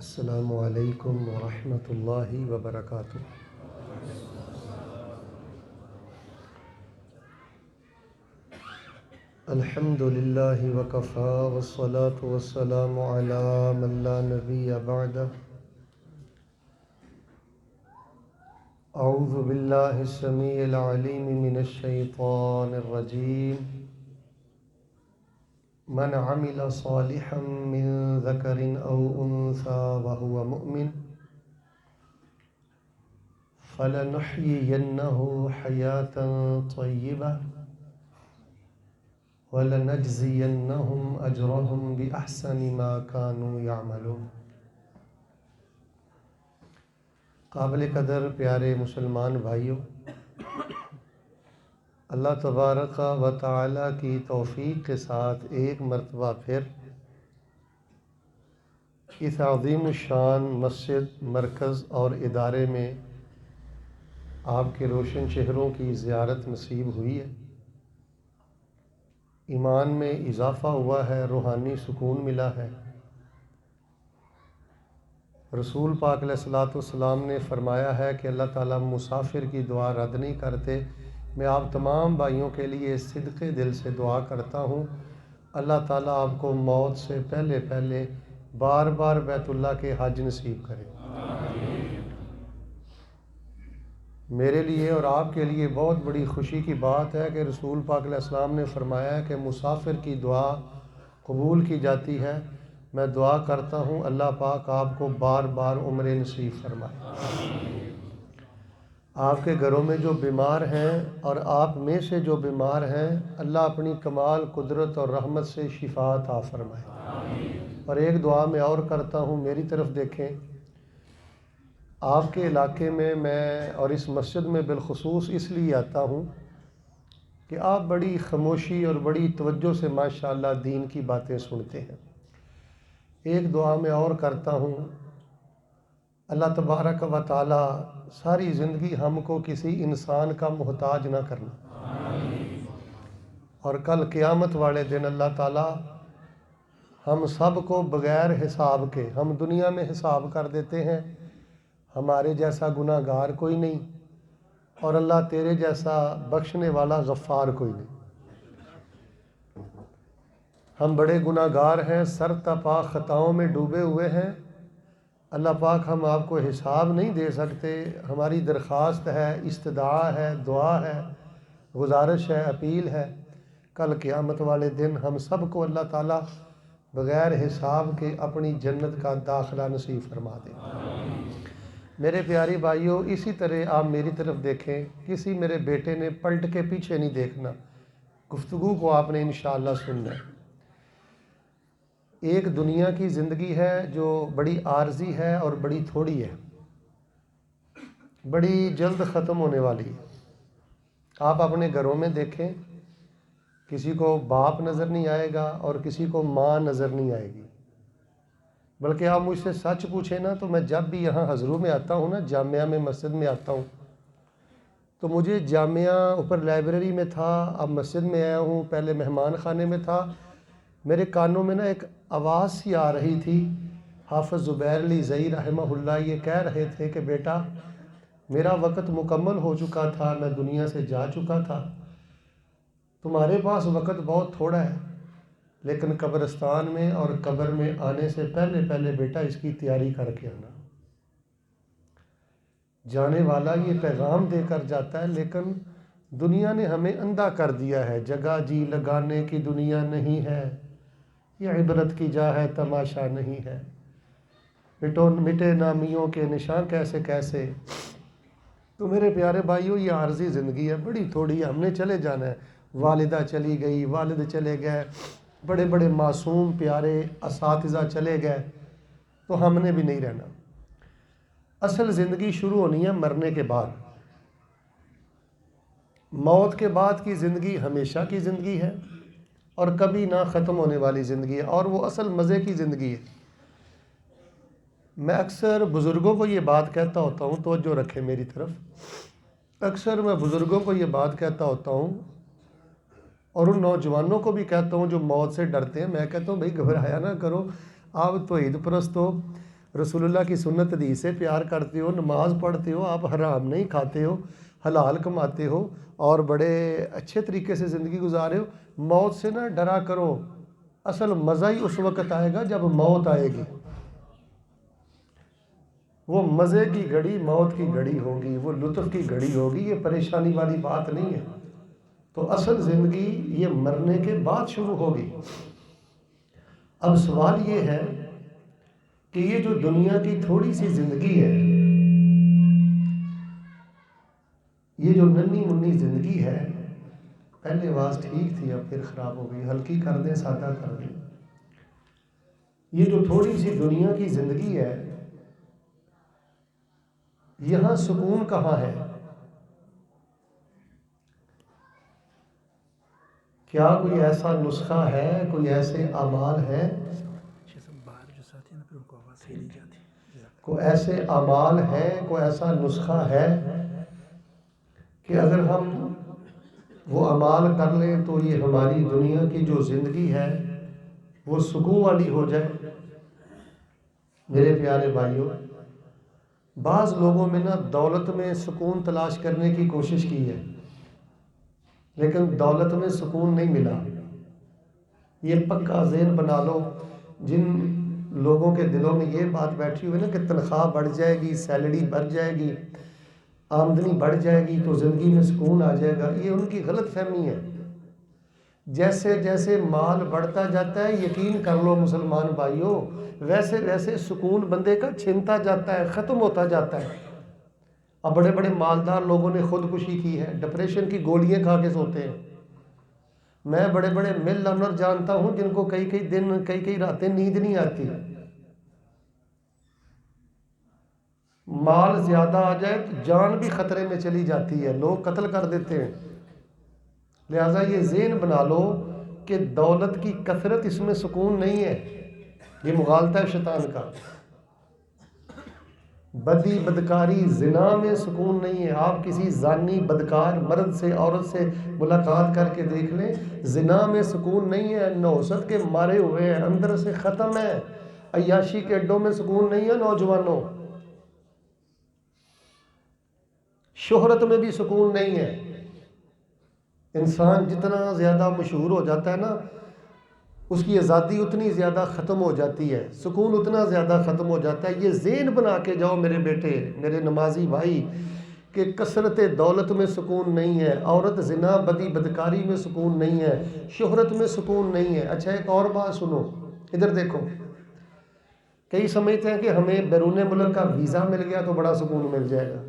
السلام علیکم ورحمۃ اللہ وبرکاتہ۔ الحمد للہ وکفی والصلاة والسلام علی من لا نبی بعدہ۔ اعوذ باللہ السمیع العلیم من الشیطان الرجیم۔ من عمل صالحا من ذکر او انثی وهو مؤمن فلنحیینہ حیاة طیبہ وَلَنَجْزِيَنَّهُمْ أَجْرَهُمْ بِأَحْسَنِ مَا كَانُوا يَعْمَلُونَ۔ قابل قدر پیارے مسلمان بھائیوں، اللہ تبارک و تعالی کی توفیق کے ساتھ ایک مرتبہ پھر اس عظیم الشان مسجد، مرکز اور ادارے میں آپ کے روشن چہروں کی زیارت نصیب ہوئی ہے۔ ایمان میں اضافہ ہوا ہے، روحانی سکون ملا ہے۔ رسول پاک علیہ الصلوۃ والسلام نے فرمایا ہے کہ اللہ تعالیٰ مسافر کی دعا رد نہیں کرتے۔ میں آپ تمام بھائیوں کے لیے صدقے دل سے دعا کرتا ہوں، اللہ تعالیٰ آپ کو موت سے پہلے پہلے بار بار بیت اللہ کے حج نصیب کرے۔ میرے لیے اور آپ کے لیے بہت بڑی خوشی کی بات ہے کہ رسول پاک علیہ السلام نے فرمایا ہے کہ مسافر کی دعا قبول کی جاتی ہے۔ میں دعا کرتا ہوں اللہ پاک آپ کو بار بار عمر نصیب فرمائے۔ آپ کے گھروں میں جو بیمار ہیں اور آپ میں سے جو بیمار ہیں، اللہ اپنی کمال قدرت اور رحمت سے شفا عطا فرمائے۔ اور ایک دعا میں اور کرتا ہوں، میری طرف دیکھیں۔ آپ کے علاقے میں اور اس مسجد میں بالخصوص اس لیے آتا ہوں کہ آپ بڑی خاموشی اور بڑی توجہ سے ماشاءاللہ دین کی باتیں سنتے ہیں۔ ایک دعا میں اور کرتا ہوں، اللہ تبارک و تعالی ساری زندگی ہم کو کسی انسان کا محتاج نہ کرنا، اور کل قیامت والے دن اللہ تعالی ہم سب کو بغیر حساب کے، ہم دنیا میں حساب کر دیتے ہیں، ہمارے جیسا گناہ گار کوئی نہیں، اور اللہ تیرے جیسا بخشنے والا غفار کوئی نہیں۔ ہم بڑے گناہ گار ہیں، سر تا پا خطاؤں میں ڈوبے ہوئے ہیں۔ اللہ پاک ہم آپ کو حساب نہیں دے سکتے۔ ہماری درخواست ہے، استدعا ہے، دعا ہے، گزارش ہے، اپیل ہے، کل قیامت والے دن ہم سب کو اللہ تعالیٰ بغیر حساب کے اپنی جنت کا داخلہ نصیب فرما دے۔ میرے پیاری بھائیوں، اسی طرح آپ میری طرف دیکھیں، کسی میرے بیٹے نے پلٹ کے پیچھے نہیں دیکھنا، گفتگو کو آپ نے انشاءاللہ سننا ہے۔ ایک دنیا کی زندگی ہے جو بڑی عارضی ہے اور بڑی تھوڑی ہے، بڑی جلد ختم ہونے والی ہے۔ آپ اپنے گھروں میں دیکھیں، کسی کو باپ نظر نہیں آئے گا اور کسی کو ماں نظر نہیں آئے گی۔ بلکہ آپ مجھ سے سچ پوچھیں نا، تو میں جب بھی یہاں حضروں میں آتا ہوں نا، جامعہ میں، مسجد میں آتا ہوں، تو مجھے جامعہ اوپر لائبریری میں تھا، اب مسجد میں آیا ہوں، پہلے مہمان خانے میں تھا، میرے کانوں میں نا ایک آواز سی آ رہی تھی۔ حافظ زبیر علی زئی رحمہ اللہ یہ کہہ رہے تھے کہ بیٹا، میرا وقت مکمل ہو چکا تھا، میں دنیا سے جا چکا تھا، تمہارے پاس وقت بہت تھوڑا ہے، لیکن قبرستان میں اور قبر میں آنے سے پہلے پہلے بیٹا اس کی تیاری کر کے آنا۔ جانے والا یہ پیغام دے کر جاتا ہے، لیکن دنیا نے ہمیں اندھا کر دیا ہے۔ جگہ جی لگانے کی دنیا نہیں ہے، یہ عبرت کی جا ہے، تماشا نہیں ہے، مٹے نامیوں کے نشان کیسے کیسے۔ تو میرے پیارے بھائیوں، یہ عارضی زندگی ہے، بڑی تھوڑی ہے، ہم نے چلے جانا ہے۔ والدہ چلی گئی، والد چلے گئے، بڑے بڑے معصوم پیارے اساتذہ چلے گئے، تو ہم نے بھی نہیں رہنا۔ اصل زندگی شروع ہونی ہے مرنے کے بعد۔ موت کے بعد کی زندگی ہمیشہ کی زندگی ہے اور کبھی نہ ختم ہونے والی زندگی ہے، اور وہ اصل مزے کی زندگی ہے۔ میں اکثر بزرگوں کو یہ بات کہتا ہوتا ہوں، توجہ رکھیں میری طرف، اکثر میں بزرگوں کو یہ بات کہتا ہوتا ہوں اور ان نوجوانوں کو بھی کہتا ہوں جو موت سے ڈرتے ہیں، میں کہتا ہوں بھائی گھبرایا نہ کرو، آپ توحید پرست ہو، رسول اللہ کی سنت حدیث سے پیار کرتے ہو، نماز پڑھتے ہو، آپ حرام نہیں کھاتے ہو، حلال کماتے ہو اور بڑے اچھے طریقے سے زندگی گزارے ہو، موت سے نہ ڈرا کرو، اصل مزہ ہی اس وقت آئے گا جب موت آئے گی۔ وہ مزے کی گھڑی موت کی گھڑی ہوگی، وہ لطف کی گھڑی ہوگی، یہ پریشانی والی بات نہیں ہے۔ تو اصل زندگی یہ مرنے کے بعد شروع ہوگی۔ اب سوال یہ ہے کہ یہ جو دنیا کی تھوڑی سی زندگی ہے، یہ جو ننھی منی زندگی ہے، پہلے آواز ٹھیک تھی اب پھر خراب ہو گئی، ہلکی کر دیں، سادہ کر دیں۔ یہ جو تھوڑی سی دنیا کی زندگی ہے، یہاں سکون کہاں ہے؟ کیا کوئی ایسا نسخہ ہے، کوئی ایسے اعمال ہیں، کوئی ایسے اعمال ہیں، کوئی ایسا نسخہ ہے کہ اگر ہم وہ اعمال کر لیں تو یہ ہماری دنیا کی جو زندگی ہے وہ سکون والی ہو جائے؟ میرے پیارے بھائیوں، بعض لوگوں میں نا دولت میں سکون تلاش کرنے کی کوشش کی ہے، لیکن دولت میں سکون نہیں ملا۔ یہ پکا ذہن بنا لو، جن لوگوں کے دلوں میں یہ بات بیٹھی ہوئی نا کہ تنخواہ بڑھ جائے گی، سیلری بڑھ جائے گی، آمدنی بڑھ جائے گی تو زندگی میں سکون آ جائے گا، یہ ان کی غلط فہمی ہے۔ جیسے جیسے مال بڑھتا جاتا ہے، یقین کر لو مسلمان بھائیوں، ویسے ویسے سکون بندے کا چھنتا جاتا ہے، ختم ہوتا جاتا ہے۔ اب بڑے بڑے مالدار لوگوں نے خودکشی کی ہے، ڈپریشن کی گولیاں کھا کے سوتے ہیں۔ میں بڑے بڑے مل اونر جانتا ہوں جن کو کئی کئی دن، کئی کئی راتیں نیند نہیں آتی۔ مال زیادہ آ جائے تو جان بھی خطرے میں چلی جاتی ہے، لوگ قتل کر دیتے ہیں۔ لہٰذا یہ ذہن بنا لو کہ دولت کی کثرت اس میں سکون نہیں ہے، یہ مغالطہ ہے شیطان کا۔ بدی بدکاری زنا میں سکون نہیں ہے۔ آپ کسی زانی بدکار مرد سے، عورت سے ملاقات کر کے دیکھ لیں، زنا میں سکون نہیں ہے، نوست کے مارے ہوئے ہیں، اندر سے ختم ہے۔ عیاشی کے اڈوں میں سکون نہیں ہے نوجوانوں، شہرت میں بھی سکون نہیں ہے۔ انسان جتنا زیادہ مشہور ہو جاتا ہے نا، اس کی آزادی اتنی زیادہ ختم ہو جاتی ہے، سکون اتنا زیادہ ختم ہو جاتا ہے۔ یہ ذہن بنا کے جاؤ میرے بیٹے، میرے نمازی بھائی، کہ کثرت دولت میں سکون نہیں ہے، عورت زنا بدی بدکاری میں سکون نہیں ہے، شہرت میں سکون نہیں ہے۔ اچھا ایک اور بات سنو، ادھر دیکھو، کئی سمجھتے ہیں کہ ہمیں بیرون ملک کا ویزا مل گیا تو بڑا سکون مل جائے گا،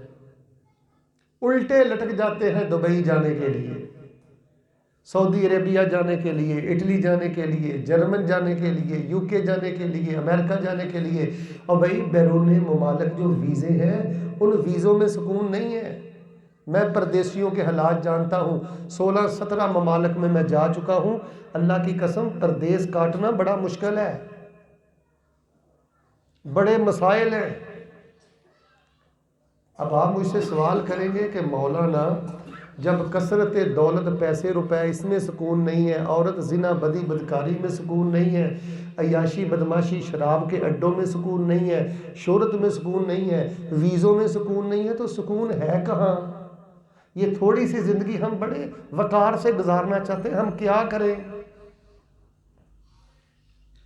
الٹے لٹک جاتے ہیں دبئی جانے کے لیے، سعودی عربیہ جانے کے لیے، اٹلی جانے کے لیے، جرمن جانے کے لیے، یو کے جانے کے لیے، امریکہ جانے کے لیے۔ اور بھائی بیرون ممالک جو ویزے ہیں، ان ویزوں میں سکون نہیں ہے۔ میں پردیسیوں کے حالات جانتا ہوں، 16-17 ممالک میں میں جا چکا ہوں، اللہ کی قسم پردیس کاٹنا بڑا مشکل ہے، بڑے مسائل ہیں۔ اب آپ مجھ سے سوال کریں گے کہ مولانا جب کثرت دولت، پیسے روپے، اس میں سکون نہیں ہے، عورت زنا بدی بدکاری میں سکون نہیں ہے، عیاشی بدماشی شراب کے اڈوں میں سکون نہیں ہے، شہرت میں سکون نہیں ہے، ویزوں میں سکون نہیں ہے، تو سکون ہے کہاں؟ یہ تھوڑی سی زندگی ہم بڑے وقار سے گزارنا چاہتے ہیں، ہم کیا کریں؟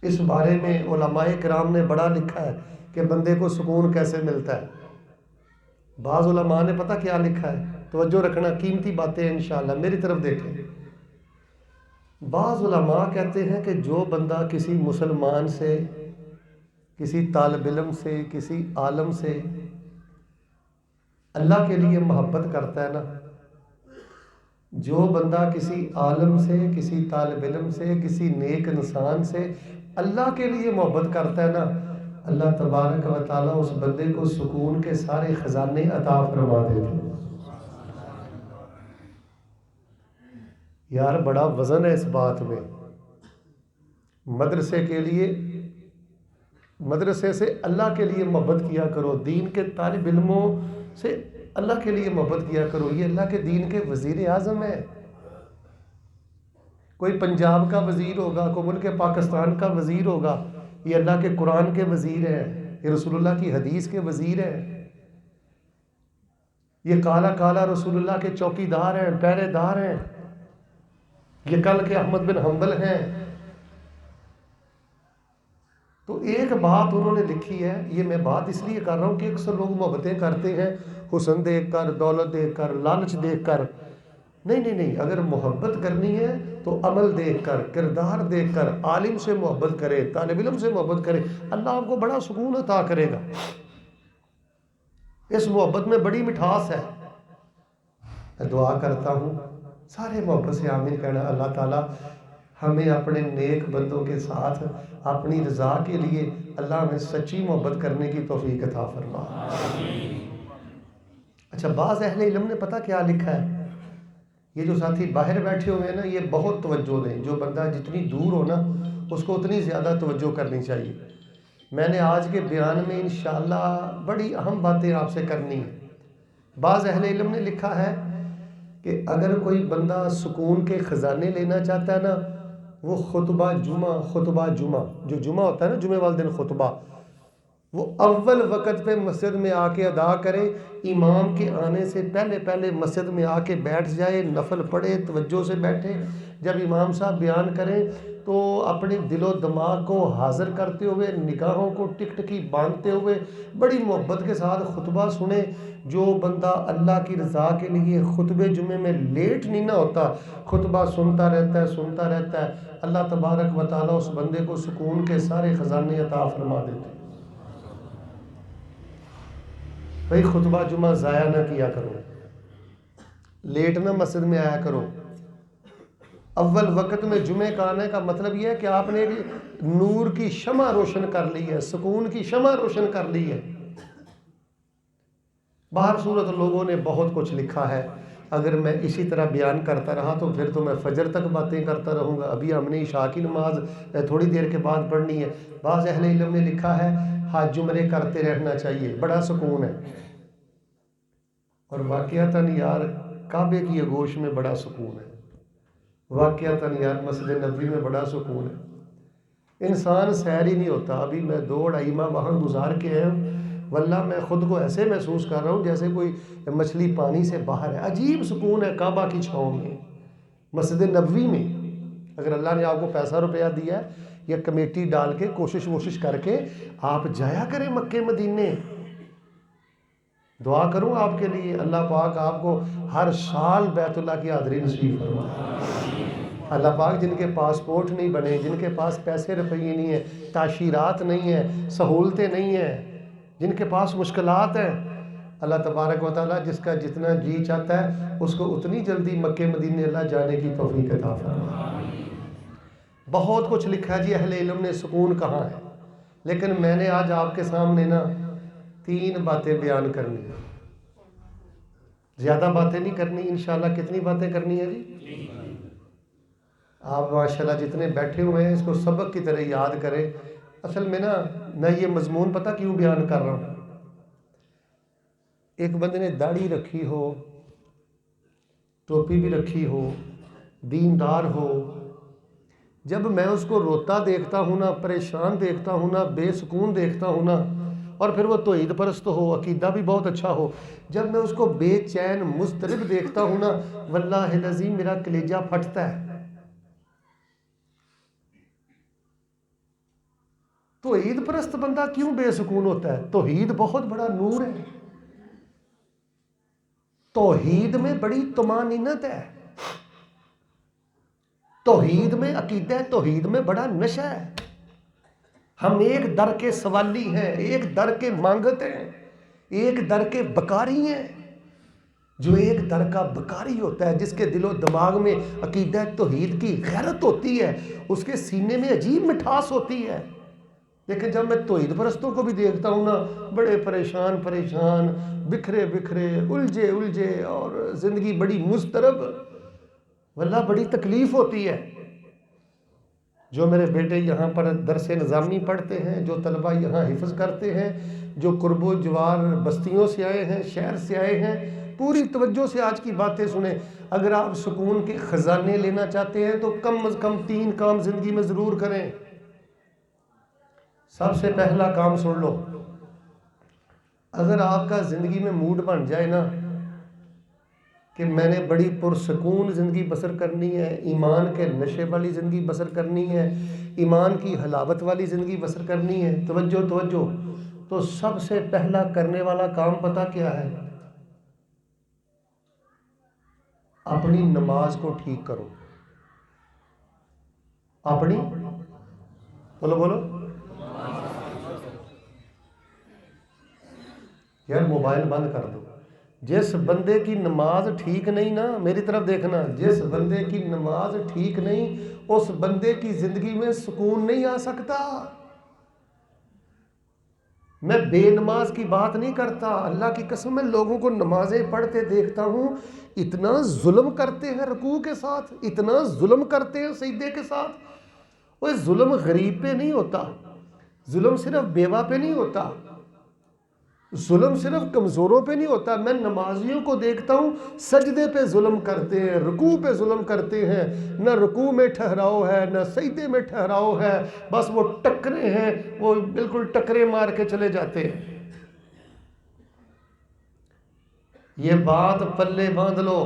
اس بارے میں علماء کرام نے بڑا لکھا ہے کہ بندے کو سکون کیسے ملتا ہے۔ بعض علماء نے پتہ کیا لکھا ہے، توجہ رکھنا، قیمتی باتیں ہیں انشاءاللہ، میری طرف دیکھیں۔ بعض علماء کہتے ہیں کہ جو بندہ کسی مسلمان سے، کسی طالب علم سے، کسی عالم سے اللہ کے لیے محبت کرتا ہے نا، جو بندہ کسی عالم سے، کسی طالب علم سے، کسی نیک انسان سے اللہ کے لیے محبت کرتا ہے نا، اللہ تبارک و تعالیٰ اس بندے کو سکون کے سارے خزانے عطا فرما دیتے ہیں۔ یار بڑا وزن ہے اس بات میں۔ مدرسے کے لیے، مدرسے سے اللہ کے لیے محبت کیا کرو، دین کے طالب علموں سے اللہ کے لیے محبت کیا کرو، یہ اللہ کے دین کے وزیر اعظم ہے۔ کوئی پنجاب کا وزیر ہوگا، کوئی ملک پاکستان کا وزیر ہوگا، یہ اللہ کے قرآن کے وزیر ہیں، یہ رسول اللہ کی حدیث کے وزیر ہیں، یہ کالا کالا رسول اللہ کے چوکی دار ہیں، پہرے دار ہیں، یہ کل کے احمد بن حنبل ہیں۔ تو ایک بات انہوں نے لکھی ہے، یہ میں بات اس لیے کر رہا ہوں کہ اکثر لوگ محبتیں کرتے ہیں حسن دیکھ کر، دولت دیکھ کر، لالچ دیکھ کر۔ نہیں نہیں نہیں، اگر محبت کرنی ہے تو عمل دیکھ کر، کردار دیکھ کر، عالم سے محبت کرے، طالب علم سے محبت کرے، اللہ آپ کو بڑا سکون عطا کرے گا۔ اس محبت میں بڑی مٹھاس ہے۔ میں دعا کرتا ہوں سارے محبت سے آمین کہنا، اللہ تعالیٰ ہمیں اپنے نیک بندوں کے ساتھ اپنی رضا کے لیے اللہ ہمیں سچی محبت کرنے کی توفیق عطا فرما۔ اچھا، بعض اہل علم نے پتہ کیا لکھا ہے؟ یہ جو ساتھی باہر بیٹھے ہوئے ہیں نا، یہ بہت توجہ دیں۔ جو بندہ جتنی دور ہو نا اس کو اتنی زیادہ توجہ کرنی چاہیے۔ میں نے آج کے بیان میں انشاءاللہ بڑی اہم باتیں آپ سے کرنی ہیں۔ بعض اہل علم نے لکھا ہے کہ اگر کوئی بندہ سکون کے خزانے لینا چاہتا ہے نا، وہ خطبہ جمعہ جو جمعہ ہوتا ہے نا، جمعہ والے دن خطبہ، وہ اول وقت پہ مسجد میں آ کے ادا کرے، امام کے آنے سے پہلے پہلے مسجد میں آ کے بیٹھ جائے، نفل پڑھے، توجہ سے بیٹھے۔ جب امام صاحب بیان کریں تو اپنے دل و دماغ کو حاضر کرتے ہوئے، نگاہوں کو ٹک ٹکی باندھتے ہوئے بڑی محبت کے ساتھ خطبہ سنیں۔ جو بندہ اللہ کی رضا کے لیے خطبے جمعے میں لیٹ نہیں نہ ہوتا، خطبہ سنتا رہتا ہے، اللہ تبارک و تعالیٰ اس بندے کو سکون کے سارے خزانے عطا فرما دیتے ہیں۔ بھئی خطبہ جمعہ ضائع نہ کیا کرو، لیٹ نہ مسجد میں آیا کرو۔ اول وقت میں جمعے کا آنے کا مطلب یہ ہے کہ آپ نے نور کی شمع روشن کر لی ہے، سکون کی شمع روشن کر لی ہے۔ باہر صورت لوگوں نے بہت کچھ لکھا ہے، اگر میں اسی طرح بیان کرتا رہا تو پھر تو میں فجر تک باتیں کرتا رہوں گا۔ ابھی ہم نے عشاء کی نماز تھوڑی دیر کے بعد پڑھنی ہے۔ بعض اہل علم نے لکھا ہے حج عمرے کرتے رہنا چاہیے، بڑا سکون ہے۔ اور واقعتاً یار کعبے کی آغوش میں بڑا سکون ہے، واقعتاً یار مسجد نبوی میں بڑا سکون ہے۔ انسان سیر ہی نہیں ہوتا۔ ابھی میں 2-2.5 ماہ وہاں گزار کے آیا ہوں، واللہ میں خود کو ایسے محسوس کر رہا ہوں جیسے کوئی مچھلی پانی سے باہر ہے۔ عجیب سکون ہے کعبہ کی چھاؤں میں، مسجد نبوی میں۔ اگر اللہ نے آپ کو پیسہ روپیہ دیا ہے یا کمیٹی ڈال کے کوشش کر کے آپ جایا کریں مکے مدینے۔ دعا کروں آپ کے لیے، اللہ پاک آپ کو ہر سال بیت اللہ کی حاضری نصیب فرمائے۔ اللہ پاک جن کے پاسپورٹ نہیں بنے، جن کے پاس پیسے روپیے نہیں ہیں، تعشیرات نہیں ہیں، سہولتیں نہیں ہیں، جن کے پاس مشکلات ہیں، اللہ تبارک و تعالیٰ جس کا جتنا جی چاہتا ہے اس کو اتنی جلدی مکے مدینے اللہ جانے کی توفیق عطا فرمائے۔ بہت کچھ لکھا جی اہل علم نے سکون کہاں ہے، لیکن میں نے آج آپ کے سامنے نا 3 باتیں بیان کرنی ہیں، زیادہ باتیں نہیں کرنی انشاءاللہ۔ کتنی باتیں کرنی ہیں جی؟ آپ ماشاءاللہ جتنے بیٹھے ہوئے ہیں اس کو سبق کی طرح یاد کریں۔ اصل میں نا میں یہ مضمون پتہ کیوں بیان کر رہا ہوں؟ ایک بندے نے داڑھی رکھی ہو، ٹوپی بھی رکھی ہو، دیندار ہو، جب میں اس کو روتا دیکھتا ہوں نا، پریشان دیکھتا ہوں نا، بے سکون دیکھتا ہوں نا، اور پھر وہ توحید پرست ہو، عقیدہ بھی بہت اچھا ہو، جب میں اس کو بے چین مضطرب دیکھتا ہوں نا، واللہ العظیم میرا کلیجہ پھٹتا ہے۔ توحید پرست بندہ کیوں بے سکون ہوتا ہے؟ توحید بہت بڑا نور ہے، توحید میں بڑی طمانینت ہے، توحید میں عقیدہ توحید میں بڑا نشہ ہے۔ ہم ایک در کے سوالی ہیں، ایک در کے مانگت ہیں، ایک در کے بکاری ہیں۔ جو ایک در کا بکاری ہوتا ہے، جس کے دل و دماغ میں عقیدہ توحید کی غیرت ہوتی ہے، اس کے سینے میں عجیب مٹھاس ہوتی ہے۔ لیکن جب میں توحید پرستوں کو بھی دیکھتا ہوں نا، بڑے پریشان بکھرے الجھے اور زندگی بڑی مضطرب، واللہ بڑی تکلیف ہوتی ہے۔ جو میرے بیٹے یہاں پر درس نظامی پڑھتے ہیں، جو طلبہ یہاں حفظ کرتے ہیں، جو قرب و جوار بستیوں سے آئے ہیں، شہر سے آئے ہیں، پوری توجہ سے آج کی باتیں سنیں۔ اگر آپ سکون کے خزانے لینا چاہتے ہیں تو کم از کم 3 کام زندگی میں ضرور کریں۔ سب سے پہلا کام سن لو، اگر آپ کا زندگی میں موڈ بن جائے نا کہ میں نے بڑی پرسکون زندگی بسر کرنی ہے، ایمان کے نشے والی زندگی بسر کرنی ہے، ایمان کی حلاوت والی زندگی بسر کرنی ہے، توجہ توجہ، تو سب سے پہلا کرنے والا کام پتہ کیا ہے؟ اپنی نماز کو ٹھیک کرو. اپنی بولو بولو یار موبائل بند کر دو. جس بندے کی نماز ٹھیک نہیں نا، میری طرف دیکھنا، جس بندے کی نماز ٹھیک نہیں اس بندے کی زندگی میں سکون نہیں آ سکتا. میں بے نماز کی بات نہیں کرتا، اللہ کی قسم میں لوگوں کو نمازیں پڑھتے دیکھتا ہوں، اتنا ظلم کرتے ہیں رکوع کے ساتھ، اتنا ظلم کرتے ہیں سجدے کے ساتھ. وہ ظلم غریب پہ نہیں ہوتا، ظلم صرف بیوہ پہ نہیں ہوتا، ظلم صرف کمزوروں پہ نہیں ہوتا. میں نمازیوں کو دیکھتا ہوں سجدے پہ ظلم کرتے ہیں، رکوع پہ ظلم کرتے ہیں، نہ رکوع میں ٹھہراؤ ہے نہ سجدے میں ٹھہراؤ ہے، بس وہ ٹکرے ہیں، وہ بالکل ٹکرے مار کے چلے جاتے ہیں. یہ بات پلے باندھ لو،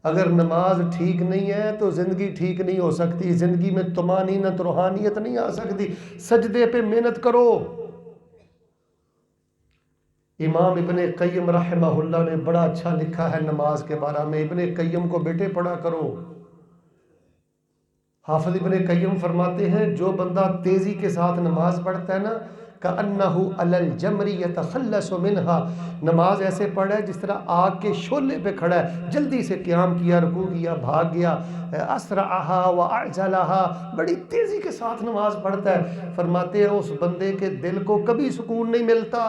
اگر نماز ٹھیک نہیں ہے تو زندگی ٹھیک نہیں ہو سکتی، زندگی میں طمانینت روحانیت نہیں آ سکتی. سجدے پہ محنت کرو. امام ابن قیم رحمہ اللہ نے بڑا اچھا لکھا ہے نماز کے بارے میں. ابن قیم کو بیٹے پڑھا کرو. حافظ ابن قیم فرماتے ہیں جو بندہ تیزی کے ساتھ نماز پڑھتا ہے نا، کَأَنَّهُ عَلَى الْجَمْرِ يَتَخَلَّصُ مِنْهَا، نماز ایسے پڑھا ہے جس طرح آگ کے شعلے پہ کھڑا ہے، جلدی سے قیام کیا، رکوع کیا، بھاگ گیا. أَسْرَعَهَا وَأَعْجَلَهَا، بڑی تیزی کے ساتھ نماز پڑھتا ہے. فرماتے ہیں اس بندے کے دل کو کبھی سکون نہیں ملتا.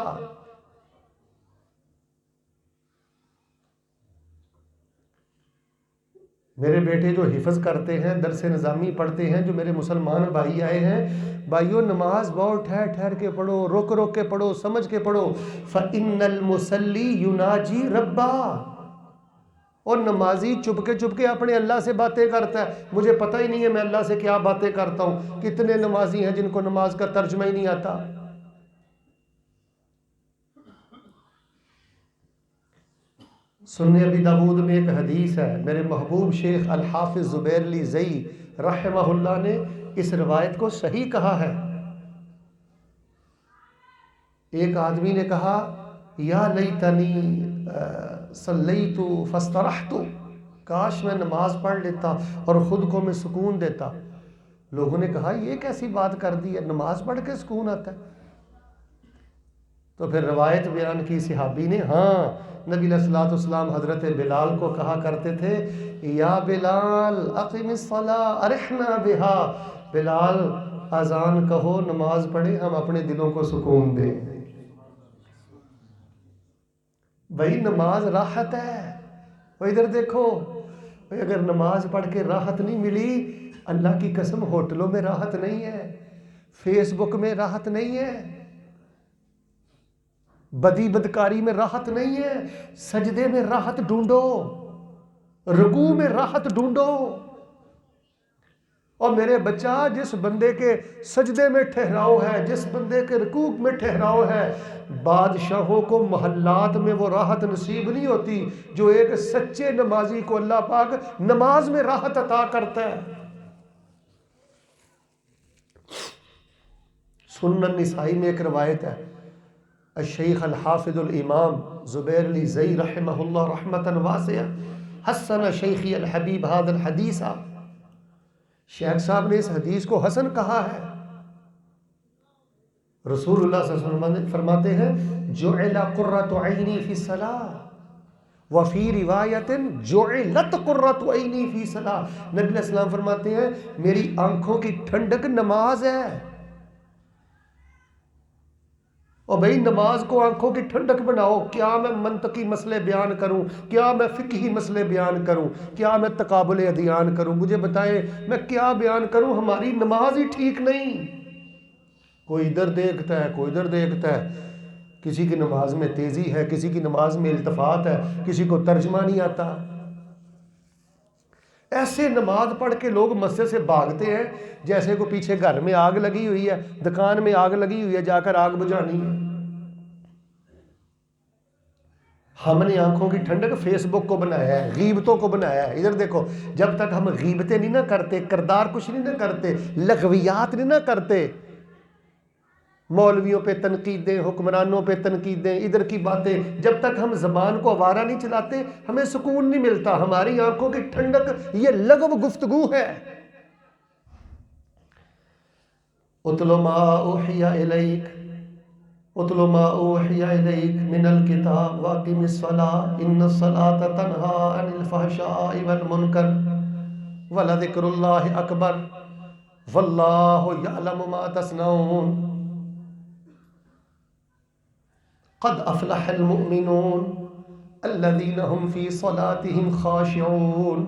میرے بیٹے جو حفظ کرتے ہیں، درس نظامی پڑھتے ہیں، جو میرے مسلمان بھائی آئے ہیں، بھائیو نماز بہت ٹھہر ٹھہر کے پڑھو، روک روک کے پڑھو، سمجھ کے پڑھو. فَإِنَّ الْمُصَلِّي يُنَاجِي رَبَّهُ، اور نمازی چپ کے اپنے اللہ سے باتیں کرتا ہے. مجھے پتہ ہی نہیں ہے میں اللہ سے کیا باتیں کرتا ہوں. کتنے نمازی ہیں جن کو نماز کا ترجمہ ہی نہیں آتا. سنن ابی داؤد میں ایک حدیث ہے، میرے محبوب شیخ الحافظ زبیر علی زئی رحمہ اللہ نے اس روایت کو صحیح کہا ہے. ایک آدمی نے کہا یا لیتنی صلیت فاسترحت، کاش میں نماز پڑھ لیتا اور خود کو میں سکون دیتا. لوگوں نے کہا یہ کیسی بات کر دی ہے، نماز پڑھ کے سکون آتا ہے؟ تو پھر روایت بیان کی صحابی نے، ہاں نبی علیہ الصلوۃ والسلام حضرت بلال کو کہا کرتے تھے یا بلال اقم الصلاۃ ارحنا بها، بلال اذان کہو، نماز پڑھے، ہم اپنے دلوں کو سکون دیں. بھائی نماز راحت ہے. وہ ادھر دیکھو، اگر نماز پڑھ کے راحت نہیں ملی، اللہ کی قسم ہوٹلوں میں راحت نہیں ہے، فیس بک میں راحت نہیں ہے، بدی بدکاری میں راحت نہیں ہے. سجدے میں راحت ڈھونڈو، رکوع میں راحت ڈھونڈو. اور میرے بچہ، جس بندے کے سجدے میں ٹھہراؤ ہے، جس بندے کے رکوع میں ٹھہراؤ ہے، بادشاہوں کو محلات میں وہ راحت نصیب نہیں ہوتی جو ایک سچے نمازی کو اللہ پاک نماز میں راحت عطا کرتا ہے. سنن النسائی میں ایک روایت ہے، الشیخ الحافظ الامام زبیر علی زئی رحمہ اللہ رحمتا واسعہ حسن شیخی الحبیب هذا الحدیث، شیخ صاحب نے اس حدیث کو حسن کہا ہے. رسول اللہ صلی اللہ علیہ وسلم فرماتے ہیں جعل قرۃ عینی فی الصلاۃ وفی روایت جعلت قرۃ عینی فی الصلاۃ. نبی علیہ السلام فرماتے ہیں میری آنکھوں کی ٹھنڈک نماز ہے. اور بھئی نماز کو آنکھوں کی ٹھنڈک بناؤ. کیا میں منطقی مسئلے بیان کروں، کیا میں فقہی مسئلے بیان کروں، کیا میں تقابل ادیان کروں، مجھے بتائیں میں کیا بیان کروں؟ ہماری نماز ہی ٹھیک نہیں. کوئی ادھر دیکھتا ہے، کوئی ادھر دیکھتا ہے، کسی کی نماز میں تیزی ہے، کسی کی نماز میں التفات ہے، کسی کو ترجمہ نہیں آتا. ایسے نماز پڑھ کے لوگ مسجد سے بھاگتے ہیں جیسے کو پیچھے گھر میں آگ لگی ہوئی ہے، دکان میں آگ لگی ہوئی ہے، جا کر آگ بجھانی ہے. ہم نے آنکھوں کی ٹھنڈک فیس بک کو بنایا ہے، غیبتوں کو بنایا ہے۔ ادھر دیکھو، جب تک ہم غیبتیں نہیں نہ کرتے، کردار کچھ نہیں نہ کرتے، لغویات نہیں نہ کرتے، مولویوں پہ تنقیدیں، حکمرانوں پہ تنقیدیں، ادھر کی باتیں، جب تک ہم زبان کو آوارہ نہیں چلاتے ہمیں سکون نہیں ملتا۔ ہماری آنکھوں کی ٹھنڈک یہ لغو گفتگو ہے۔ اتل ما اوحی الیک، اتل ما اوحی الیک من الکتاب واقم الصلاۃ ان الصلاۃ تنہی عن الفحشاء والمنکر ولذکر اللہ اکبر واللہ یعلم ما تصنعون قد افلح المؤمنون الذین هم فی صلاتهم خاشعون۔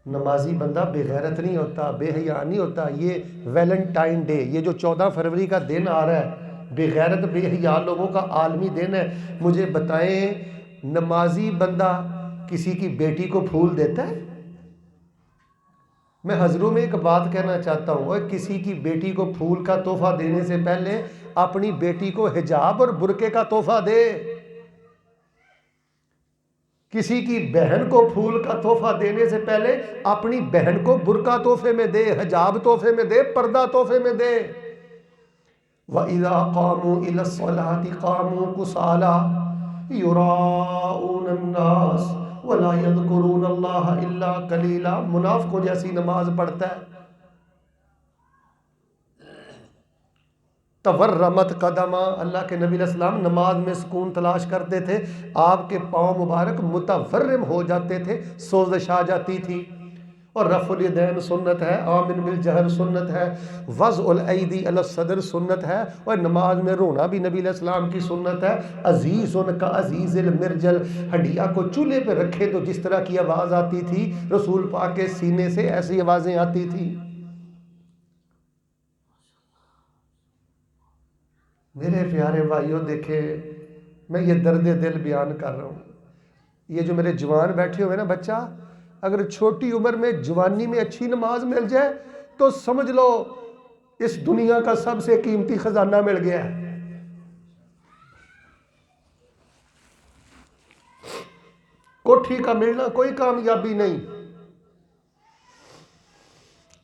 نمازی بندہ بے غیرت نہیں ہوتا، بے حیا نہیں ہوتا۔ یہ ویلنٹائن ڈے، یہ جو 14 فروری کا دن آ رہا ہے، بے غیرت بے حیا لوگوں کا عالمی دن ہے۔ مجھے بتائیں، نمازی بندہ کسی کی بیٹی کو پھول دیتا ہے؟ میں حضروں میں ایک بات کہنا چاہتا ہوں، اور کسی کی بیٹی کو پھول کا تحفہ دینے سے پہلے اپنی بیٹی کو حجاب اور برقعے کا تحفہ دے۔ کسی کی بہن کو پھول کا تحفہ دینے سے پہلے اپنی بہن کو برقع تحفے میں دے، حجاب تحفے میں دے، پردہ تحفے میں دے۔ وَإِذَا قَامُوا إِلَى الصَّلَاةِ قَامُوا كُسَالَىٰ يُرَاءُونَ النَّاسَ وَلَا يَذْكُرُونَ اللَّهَ إِلَّا قَلِيلًا۔ منافقوں جیسی نماز پڑھتا ہے۔ تورمت قدمہ، اللہ کے نبی علیہ السلام نماز میں سکون تلاش کرتے تھے، آپ کے پاؤں مبارک متورم ہو جاتے تھے، سوزش آ جاتی تھی۔ اور رفع الیدین سنت ہے، آمن بالجہر سنت ہے، وضع الایدی علی الصدر سنت ہے، اور نماز میں رونا بھی نبی علیہ السلام کی سنت ہے۔ عزیز کا عزیز المرجل، ہڈیا کو چولہے پہ رکھے تو جس طرح کی آواز آتی تھی رسول پاک کے سینے سے ایسی آوازیں آتی تھی۔ میرے پیارے بھائیوں، دیکھیں میں یہ درد دل بیان کر رہا ہوں۔ یہ جو میرے جوان بیٹھے ہوئے نا بچہ، اگر چھوٹی عمر میں جوانی میں اچھی نماز مل جائے تو سمجھ لو اس دنیا کا سب سے قیمتی خزانہ مل گیا ہے۔ کوٹھی کا ملنا کوئی کامیابی نہیں،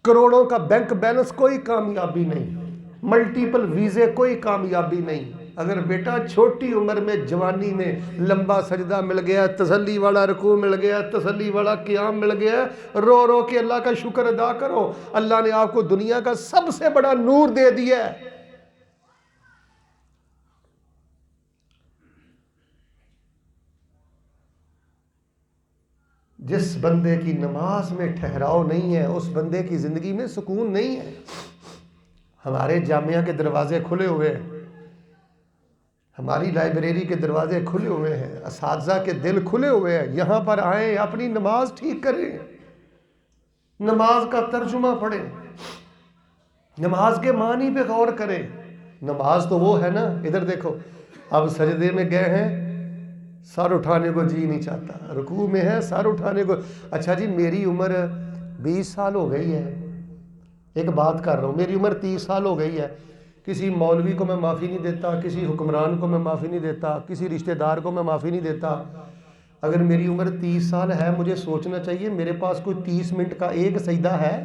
کروڑوں کا بینک بیلنس کوئی کامیابی نہیں، ملٹیپل ویزے کوئی کامیابی نہیں۔ اگر بیٹا چھوٹی عمر میں جوانی میں لمبا سجدہ مل گیا، تسلی والا رکوع مل گیا، تسلی والا قیام مل گیا، رو رو کے اللہ کا شکر ادا کرو، اللہ نے آپ کو دنیا کا سب سے بڑا نور دے دیا ہے۔ جس بندے کی نماز میں ٹھہراؤ نہیں ہے اس بندے کی زندگی میں سکون نہیں ہے۔ ہمارے جامعہ کے دروازے کھلے ہوئے ہیں، ہماری لائبریری کے دروازے کھلے ہوئے ہیں، اساتذہ کے دل کھلے ہوئے ہیں، یہاں پر آئیں، اپنی نماز ٹھیک کریں، نماز کا ترجمہ پڑھیں، نماز کے معنی پہ غور کریں۔ نماز تو وہ ہے نا، ادھر دیکھو، اب سجدے میں گئے ہیں، سر اٹھانے کو جی نہیں چاہتا، رکوع میں ہے سر اٹھانے کو، اچھا جی میری عمر 20 سال ہو گئی ہے، ایک بات کر رہا ہوں، میری عمر 30 سال ہو گئی ہے، کسی مولوی کو میں معافی نہیں دیتا، کسی حکمران کو میں معافی نہیں دیتا، کسی رشتہ دار کو میں معافی نہیں دیتا۔ اگر میری عمر 30 سال ہے، مجھے سوچنا چاہیے میرے پاس کوئی 30 منٹ کا ایک سجدہ ہے؟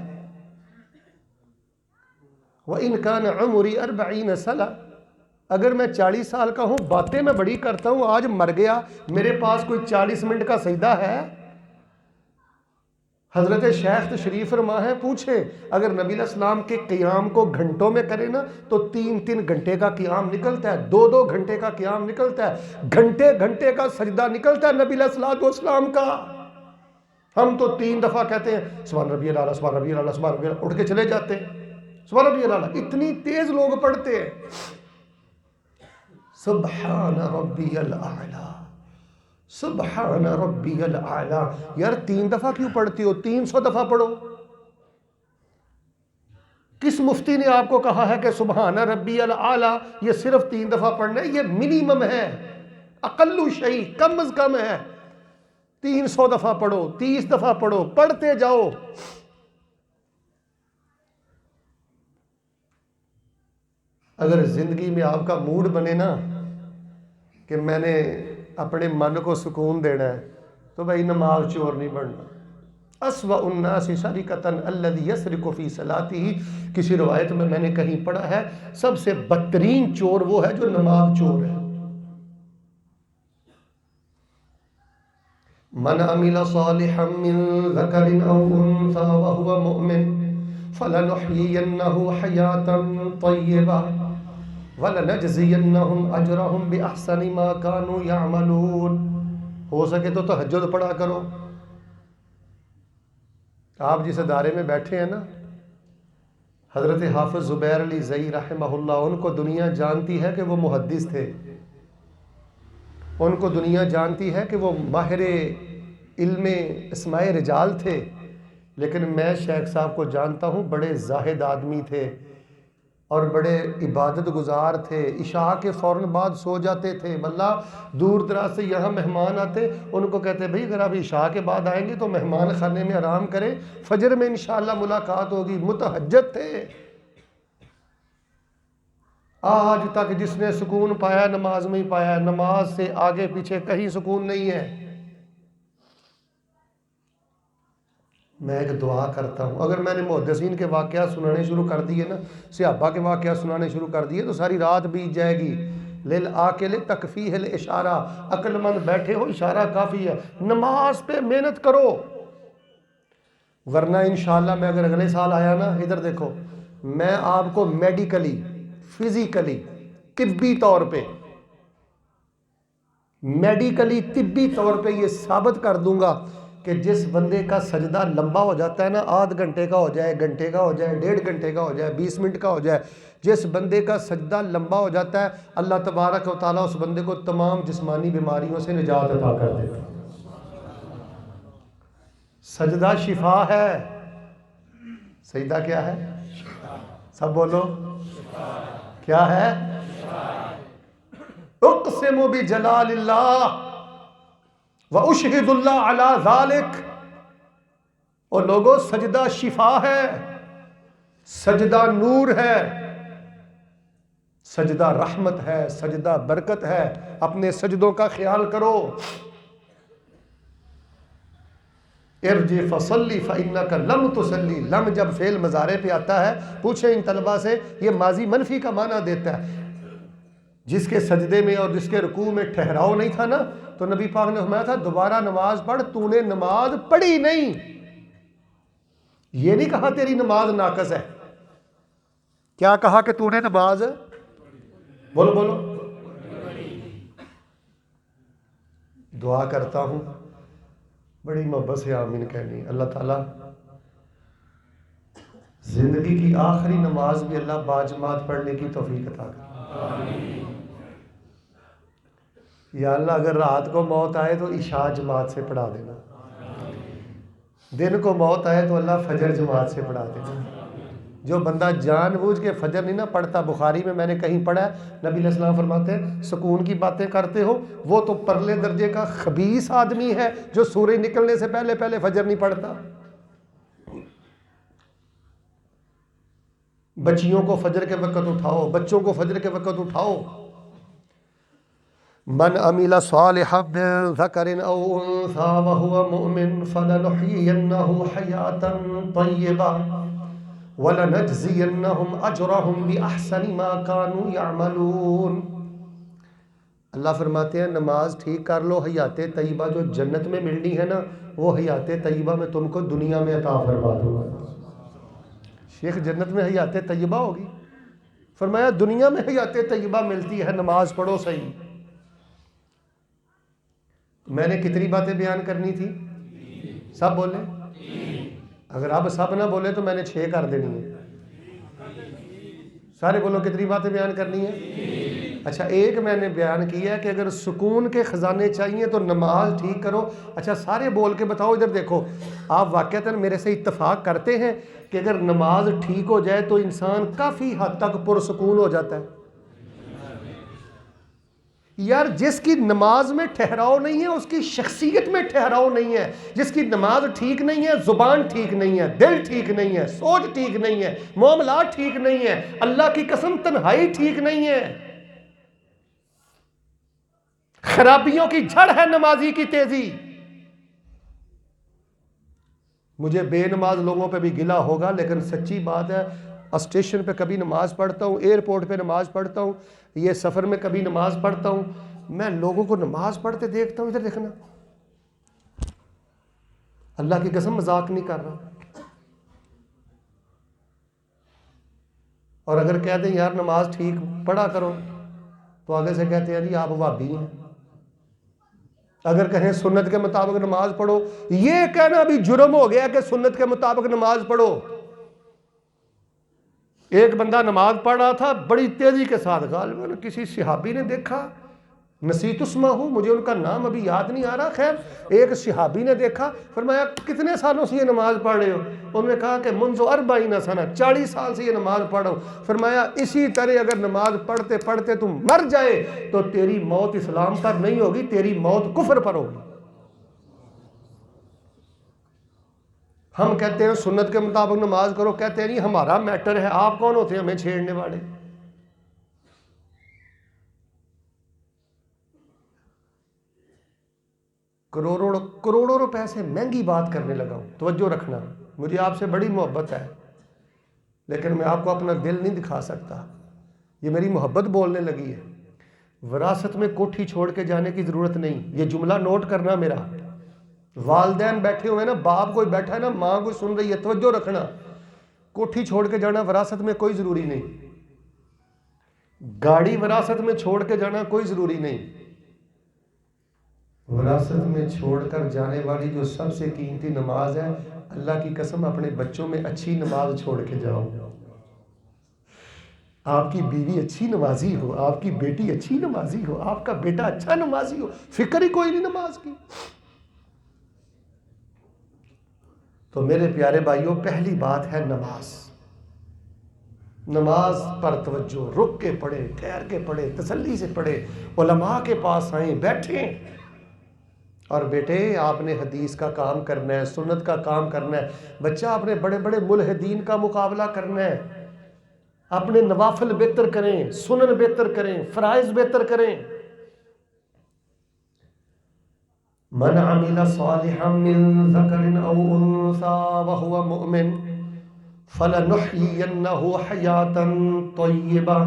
وَإِنْ كَانَ عُمُرِي 40 سَنَةً، اگر میں 40 سال کا ہوں، باتیں میں بڑی کرتا ہوں، آج مر گیا، میرے پاس کوئی 40 منٹ کا سجدہ ہے؟ حضرت شیخ تشریف فرما ہے، پوچھیں اگر نبی علیہ السلام کے قیام کو گھنٹوں میں کرے نا تو 3 گھنٹے کا قیام نکلتا ہے، 2 گھنٹے کا قیام نکلتا ہے، گھنٹے کا سجدہ نکلتا ہے نبی علیہ السلام کا۔ ہم تو 3 دفعہ کہتے ہیں سبحان ربی الاعلیٰ، سبحان ربی الاعلیٰ، سبحان ربی الاعلیٰ، اٹھ کے چلے جاتے ہیں سبحان ربی الاعلیٰ، اتنی تیز لوگ پڑھتے ہیں سبحان ربی الاعلیٰ، سبحان ربی الاعلیٰ۔ یار 3 دفعہ کیوں پڑھتی ہو؟ 300 دفعہ پڑھو۔ کس مفتی نے آپ کو کہا ہے کہ سبحان ربی الاعلیٰ یہ صرف 3 دفعہ پڑھنا ہے؟ یہ منیمم ہے، اقل شیء، کم از کم ہے۔ 300 دفعہ پڑھو، 30 دفعہ پڑھو، پڑھتے جاؤ۔ اگر زندگی میں آپ کا موڈ بنے نا کہ میں نے اپنے من کو سکون دینا ہے تو بھائی نماز چور نہیں بننا. اسوأ الناس سرقۃ الذی یسرق فی صلاتہ، کسی روایت میں نے کہیں پڑھا ہے سب سے بدترین چور وہ ہے جو نماز چور ہے. من عمل صالحا من ذکر او انثى وهو مؤمن فلنحيينه حیاة طیبہ وَلَنَجْزِيَنَّهُمْ أَجْرَهُمْ بِأَحْسَنِ مَا كَانُوا يَعْمَلُونَ. ہو سکے تو تہجد پڑھا کرو. آپ جس ادارے میں بیٹھے ہیں نا، حضرت حافظ زبیر علی زئی رحمہ اللہ، ان کو دنیا جانتی ہے کہ وہ محدث تھے، ان کو دنیا جانتی ہے کہ وہ ماہر علم اسماء رجال تھے، لیکن میں شیخ صاحب کو جانتا ہوں بڑے زاہد آدمی تھے اور بڑے عبادت گزار تھے. عشاء کے فوراً بعد سو جاتے تھے. واللہ دور دراز سے یہاں مہمان آتے، ان کو کہتے بھئی اگر آپ عشاء کے بعد آئیں گے تو مہمان خانے میں آرام کریں، فجر میں انشاءاللہ ملاقات ہوگی. متہجد تھے. آج تک جس نے سکون پایا نماز میں ہی پایا، نماز سے آگے پیچھے کہیں سکون نہیں ہے. میں ایک دعا کرتا ہوں، اگر میں نے محدثین کے واقعات سنانے شروع کر دیے نا، صحابہ کے واقعات سنانے شروع کر دیے تو ساری رات بیت جائے گی. للعاقل تکفیہ الاشارہ، عقل مند بیٹھے ہو اشارہ کافی ہے. نماز پہ محنت کرو، ورنہ انشاءاللہ میں اگر اگلے سال آیا نا، ادھر دیکھو، میں آپ کو میڈیکلی، فزیکلی، طبی طور پہ، میڈیکلی طبی طور پہ یہ ثابت کر دوں گا کہ جس بندے کا سجدہ لمبا ہو جاتا ہے نا، آدھ گھنٹے کا ہو جائے، گھنٹے کا ہو جائے، 1.5 گھنٹے کا ہو جائے، 20 منٹ کا ہو جائے، جس بندے کا سجدہ لمبا ہو جاتا ہے اللہ تبارک و تعالیٰ اس بندے کو تمام جسمانی بیماریوں سے نجات عطا کر دیتا ہے. سجدہ شفا ہے. سجدہ کیا ہے؟ سب بولو کیا ہے؟ اقسم بجلال اللہ واشہد اللہ علی ذالک. اور لوگوں سجدہ شفا ہے، سجدہ نور ہے، سجدہ رحمت ہے، سجدہ برکت ہے. اپنے سجدوں کا خیال کرو. ارجع فصلی فإنک لم تصلی. لم جب فعل مضارع پہ آتا ہے، پوچھیں ان طلبہ سے، یہ ماضی منفی کا معنی دیتا ہے. جس کے سجدے میں اور جس کے رکوع میں ٹھہراؤ نہیں تھا نا، تو نبی پاک نے فرمایا تھا دوبارہ نماز پڑھ، تو نے نماز پڑھی نہیں. یہ نہیں کہا تیری نماز ناقص ہے. کیا کہا کہ تو نے نماز، بولو بولو. دعا کرتا ہوں بڑی محبت سے آمین کہنی. اللہ تعالیٰ زندگی کی آخری نماز بھی اللہ باجماعت پڑھنے کی توفیق عطا کرے. یا اللہ اگر رات کو موت آئے تو عشاء جماعت سے پڑھا دینا، دن کو موت آئے تو اللہ فجر جماعت سے پڑھا دینا. جو بندہ جان بوجھ کے فجر نہیں نہ پڑھتا، بخاری میں نے کہیں پڑھا ہے نبی علیہ السلام فرماتے ہیں سکون کی باتیں کرتے ہو، وہ تو پرلے درجے کا خبیث آدمی ہے جو سورج نکلنے سے پہلے پہلے فجر نہیں پڑھتا. بچیوں کو فجر کے وقت اٹھاؤ، بچوں کو فجر کے وقت اٹھاؤ. من عمل صالحا من ذکر او انثى وهو مؤمن فلنحيينه حیاة طیبہ وَلَنَجْزِيَنَّهُمْ أَجْرَهُمْ بِأَحْسَنِ مَا كَانُوا يَعْمَلُونَ. اللہ فرماتے ہیں نماز ٹھیک کر لو، حیات طیبہ جو جنت میں ملنی ہے نا، وہ حیات طیبہ میں تم کو دنیا میں عطا فرما دوں گا. شیخ جنت میں حیات طیبہ ہوگی؟ فرمایا دنیا میں حیات طیبہ ملتی ہے، نماز پڑھو صحیح. میں نے کتنی باتیں بیان کرنی تھی؟ سب بولیں. اگر آپ سب نہ بولے تو میں نے 6 کر دینی ہے. سارے بولو کتنی باتیں بیان کرنی ہے؟ اچھا ایک میں نے بیان کیا ہے کہ اگر سکون کے خزانے چاہیے تو نماز ٹھیک کرو. اچھا سارے بول کے بتاؤ، ادھر دیکھو، آپ واقعتاً میرے سے اتفاق کرتے ہیں کہ اگر نماز ٹھیک ہو جائے تو انسان کافی حد تک پرسکون ہو جاتا ہے. یار جس کی نماز میں ٹھہراؤ نہیں ہے اس کی شخصیت میں ٹھہراؤ نہیں ہے. جس کی نماز ٹھیک نہیں ہے، زبان ٹھیک نہیں ہے، دل ٹھیک نہیں ہے، سوچ ٹھیک نہیں ہے، معاملات ٹھیک نہیں ہے، اللہ کی قسم تنہائی ٹھیک نہیں ہے. خرابیوں کی جڑ ہے نمازی کی تیزی۔ مجھے بے نماز لوگوں پہ بھی گلہ ہوگا، لیکن سچی بات ہے، اسٹیشن پہ کبھی نماز پڑھتا ہوں، ایئرپورٹ پہ نماز پڑھتا ہوں، یہ سفر میں کبھی نماز پڑھتا ہوں، میں لوگوں کو نماز پڑھتے دیکھتا ہوں، ادھر دیکھنا، اللہ کی قسم مذاق نہیں کر رہا۔ اور اگر کہتے ہیں یار نماز ٹھیک پڑھا کرو تو آگے سے کہتے ہیں جی آپ وہابی ہیں۔ اگر کہیں سنت کے مطابق نماز پڑھو، یہ کہنا بھی جرم ہو گیا کہ سنت کے مطابق نماز پڑھو۔ ایک بندہ نماز پڑھ رہا تھا بڑی تیزی کے ساتھ، غالباً کسی صحابی نے دیکھا، نسیت اسمہ ہوں، مجھے ان کا نام ابھی یاد نہیں آ رہا، خیر ایک صحابی نے دیکھا، فرمایا کتنے سالوں سے یہ نماز پڑھ رہے ہو؟ انہوں نے کہا کہ منذ 40 سنہ، 40 سال سے یہ نماز پڑھ رہا ہوں۔ فرمایا اسی طرح اگر نماز پڑھتے پڑھتے تم مر جائے تو تیری موت اسلام پر نہیں ہوگی، تیری موت کفر پر ہوگی۔ ہم کہتے ہیں سنت کے مطابق نماز کرو، کہتے ہیں نہیں ہمارا میٹر ہے، آپ کون ہوتے ہیں ہمیں چھیڑنے والے؟ کروڑوں روپے سے مہنگی بات کرنے لگا ہوں، توجہ رکھنا، مجھے آپ سے بڑی محبت ہے، لیکن میں آپ کو اپنا دل نہیں دکھا سکتا، یہ میری محبت بولنے لگی ہے۔ وراثت میں کوٹھی چھوڑ کے جانے کی ضرورت نہیں، یہ جملہ نوٹ کرنا میرا۔ والدین بیٹھے ہوئے نا، باپ کوئی بیٹھا ہے نا، ماں کوئی سن رہی ہے، توجہ رکھنا، کوٹھی چھوڑ کے جانا وراثت میں کوئی ضروری نہیں، گاڑی وراثت میں چھوڑ کے جانا کوئی ضروری نہیں۔ وراثت میں چھوڑ کر جانے والی جو سب سے قیمتی نماز ہے، اللہ کی قسم اپنے بچوں میں اچھی نماز چھوڑ کے جاؤ۔ آپ کی بیوی اچھی نمازی ہو، آپ کی بیٹی اچھی نمازی ہو، آپ کا بیٹا اچھا نمازی ہو، فکر ہی کوئی نہیں نماز کی۔ تو میرے پیارے بھائیوں، پہلی بات ہے نماز۔ نماز پر توجہ، رک کے پڑھے، ٹھہر کے پڑھے، تسلی سے پڑھے، علماء کے پاس آئیں، بیٹھیں۔ اور بیٹے آپ نے حدیث کا کام کرنا ہے، سنت کا کام کرنا ہے، بچہ اپنے بڑے بڑے ملحدین کا مقابلہ کرنا ہے، اپنے نوافل بہتر کریں، سنن بہتر کریں، فرائض بہتر کریں۔ من عمل صالحا من ذکر او انثى وهو مؤمن فلنحيينه حياة طيبة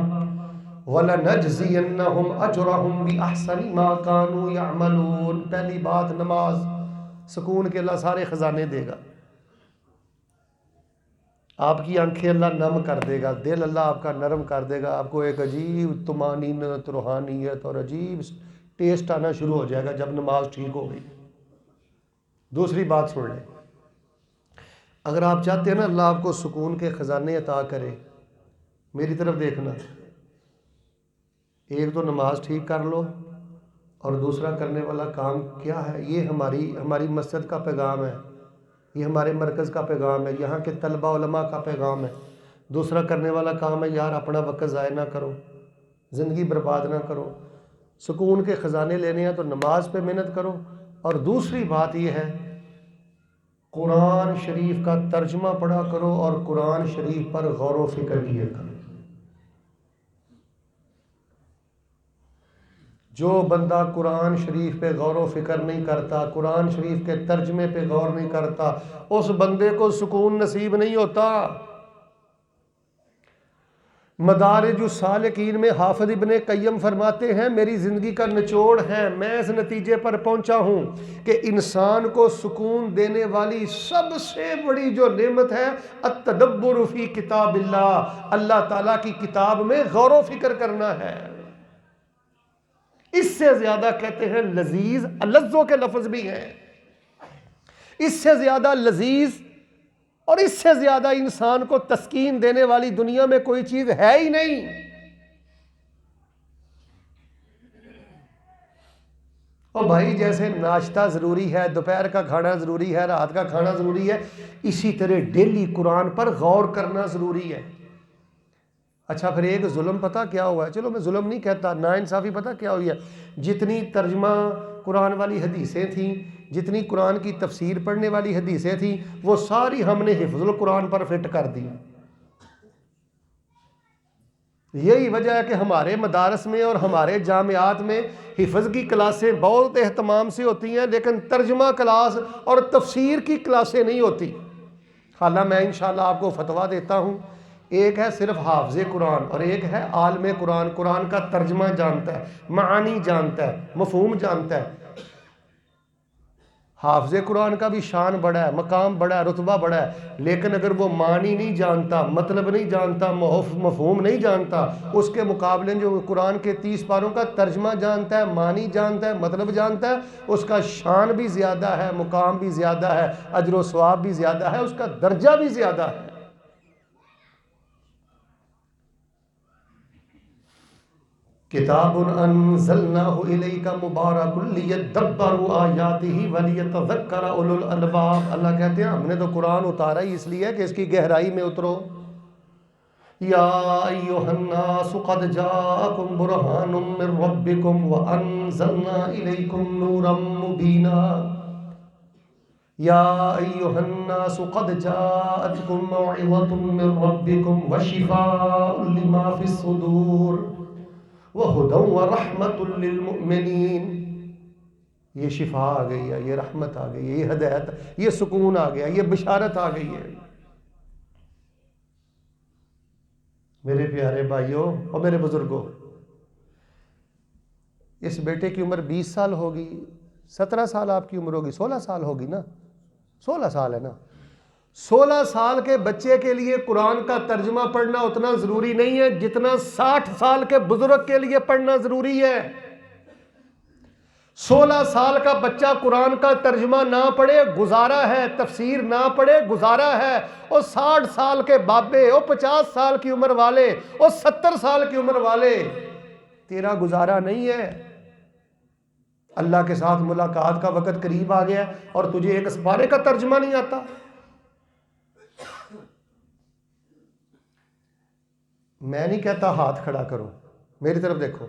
وَلَنَجْزِيَنَّهُمْ أَجْرَهُمْ بِأَحْسَنِ مَا كَانُوا يَعْمَلُونَ۔ پہلی بات نماز، سکون کے اللہ سارے خزانے دے گا، آپ کی آنکھیں اللہ نم کر دے گا، دل اللہ آپ کا نرم کر دے گا، آپ کو ایک عجیب طمانینت، روحانیت اور عجیب ٹیسٹ آنا شروع ہو جائے گا جب نماز ٹھیک ہو گئی۔ دوسری بات سن لیں، اگر آپ چاہتے ہیں نا اللہ آپ کو سکون کے خزانے عطا کرے، میری طرف دیکھنا، ایک تو نماز ٹھیک کر لو، اور دوسرا کرنے والا کام کیا ہے؟ یہ ہماری مسجد کا پیغام ہے، یہ ہمارے مرکز کا پیغام ہے، یہاں کے طلبہ علماء کا پیغام ہے۔ دوسرا کرنے والا کام ہے یار اپنا وقت ضائع نہ کرو، زندگی برباد نہ کرو، سکون کے خزانے لینے ہیں تو نماز پہ محنت کرو۔ اور دوسری بات یہ ہے قرآن شریف کا ترجمہ پڑھا کرو اور قرآن شریف پر غور و فکر کیا کرو۔ جو بندہ قرآن شریف پہ غور و فکر نہیں کرتا، قرآن شریف کے ترجمے پہ غور نہیں کرتا، اس بندے کو سکون نصیب نہیں ہوتا۔ مدارج السالکین میں حافظ ابن قیم فرماتے ہیں میری زندگی کا نچوڑ ہے، میں اس نتیجے پر پہنچا ہوں کہ انسان کو سکون دینے والی سب سے بڑی جو نعمت ہے التدبر فی کتاب اللہ، اللہ تعالیٰ کی کتاب میں غور و فکر کرنا ہے۔ اس سے زیادہ کہتے ہیں لذیذ، لذوں کے لفظ بھی ہیں، اس سے زیادہ لذیذ اور اس سے زیادہ انسان کو تسکین دینے والی دنیا میں کوئی چیز ہے ہی نہیں۔ اور بھائی جیسے ناشتہ ضروری ہے، دوپہر کا کھانا ضروری ہے، رات کا کھانا ضروری ہے، اسی طرح ڈیلی قرآن پر غور کرنا ضروری ہے۔ اچھا پھر ایک ظلم پتہ کیا ہوا ہے، چلو میں ظلم نہیں کہتا، ناانصافی پتہ کیا ہوئی ہے، جتنی ترجمہ قرآن والی حدیثیں تھیں، جتنی قرآن کی تفسیر پڑھنے والی حدیثیں تھیں، وہ ساری ہم نے حفظ القرآن پر فٹ کر دی۔ یہی وجہ ہے کہ ہمارے مدارس میں اور ہمارے جامعات میں حفظ کی کلاسیں بہت اہتمام سے ہوتی ہیں، لیکن ترجمہ کلاس اور تفسیر کی کلاسیں نہیں ہوتی۔ حالانکہ میں انشاءاللہ آپ کو فتویٰ دیتا ہوں، ایک ہے صرف حافظ قرآن اور ایک ہے عالم قرآن، قرآن کا ترجمہ جانتا ہے، معانی جانتا ہے، مفہوم جانتا ہے۔ حافظ قرآن کا بھی شان بڑا ہے، مقام بڑا ہے، رتبہ بڑا ہے، لیکن اگر وہ معنی نہیں جانتا، مطلب نہیں جانتا، مفہوم نہیں جانتا، اس کے مقابلے جو قرآن کے 30 پاروں کا ترجمہ جانتا ہے، معنی جانتا ہے، مطلب جانتا ہے، اس کا شان بھی زیادہ ہے، مقام بھی زیادہ ہے، اجر و ثواب بھی زیادہ ہے، اس کا درجہ بھی زیادہ ہے۔ کتاب انزلناہ الیک مبارک لیدبروا آیاتہ ولیتذکر اولو الالباب۔ اللہ کہتے ہیں ہم نے تو قرآن اتارا ہی اس لیے کہ اس کی گہرائی میں اترو۔ یا ایھا الناس قد جاءکم برہان من ربکم وانزلنا الیکم نورا مبینا۔ یا ایھا الناس قد جاءتکم موعظۃ من ربکم وشفاء لما فی الصدور وَهُدًى وَرَحْمَةٌ لِّلْمُؤْمِنِينَ۔ یہ شفا آ گئی ہے، یہ رحمت آ گئی ہے، یہ ہدایت، یہ سکون آ گیا، یہ بشارت آ گئی ہے۔ میرے پیارے بھائیوں اور میرے بزرگوں، اس بیٹے کی عمر 20 سال ہوگی، 17 سال آپ کی عمر ہوگی، 16 سال ہوگی نا، 16 سال ہے نا۔ 16 سال کے بچے کے لیے قرآن کا ترجمہ پڑھنا اتنا ضروری نہیں ہے جتنا 60 سال کے بزرگ کے لیے پڑھنا ضروری ہے۔ 16 سال کا بچہ قرآن کا ترجمہ نہ پڑھے گزارا ہے، تفسیر نہ پڑھے گزارا ہے۔ اور 60 سال کے بابے، اور 50 سال کی عمر والے، اور 70 سال کی عمر والے، تیرا گزارا نہیں ہے۔ اللہ کے ساتھ ملاقات کا وقت قریب آ گیا اور تجھے ایک اسپارے کا ترجمہ نہیں آتا۔ میں نہیں کہتا ہاتھ کھڑا کرو، میری طرف دیکھو،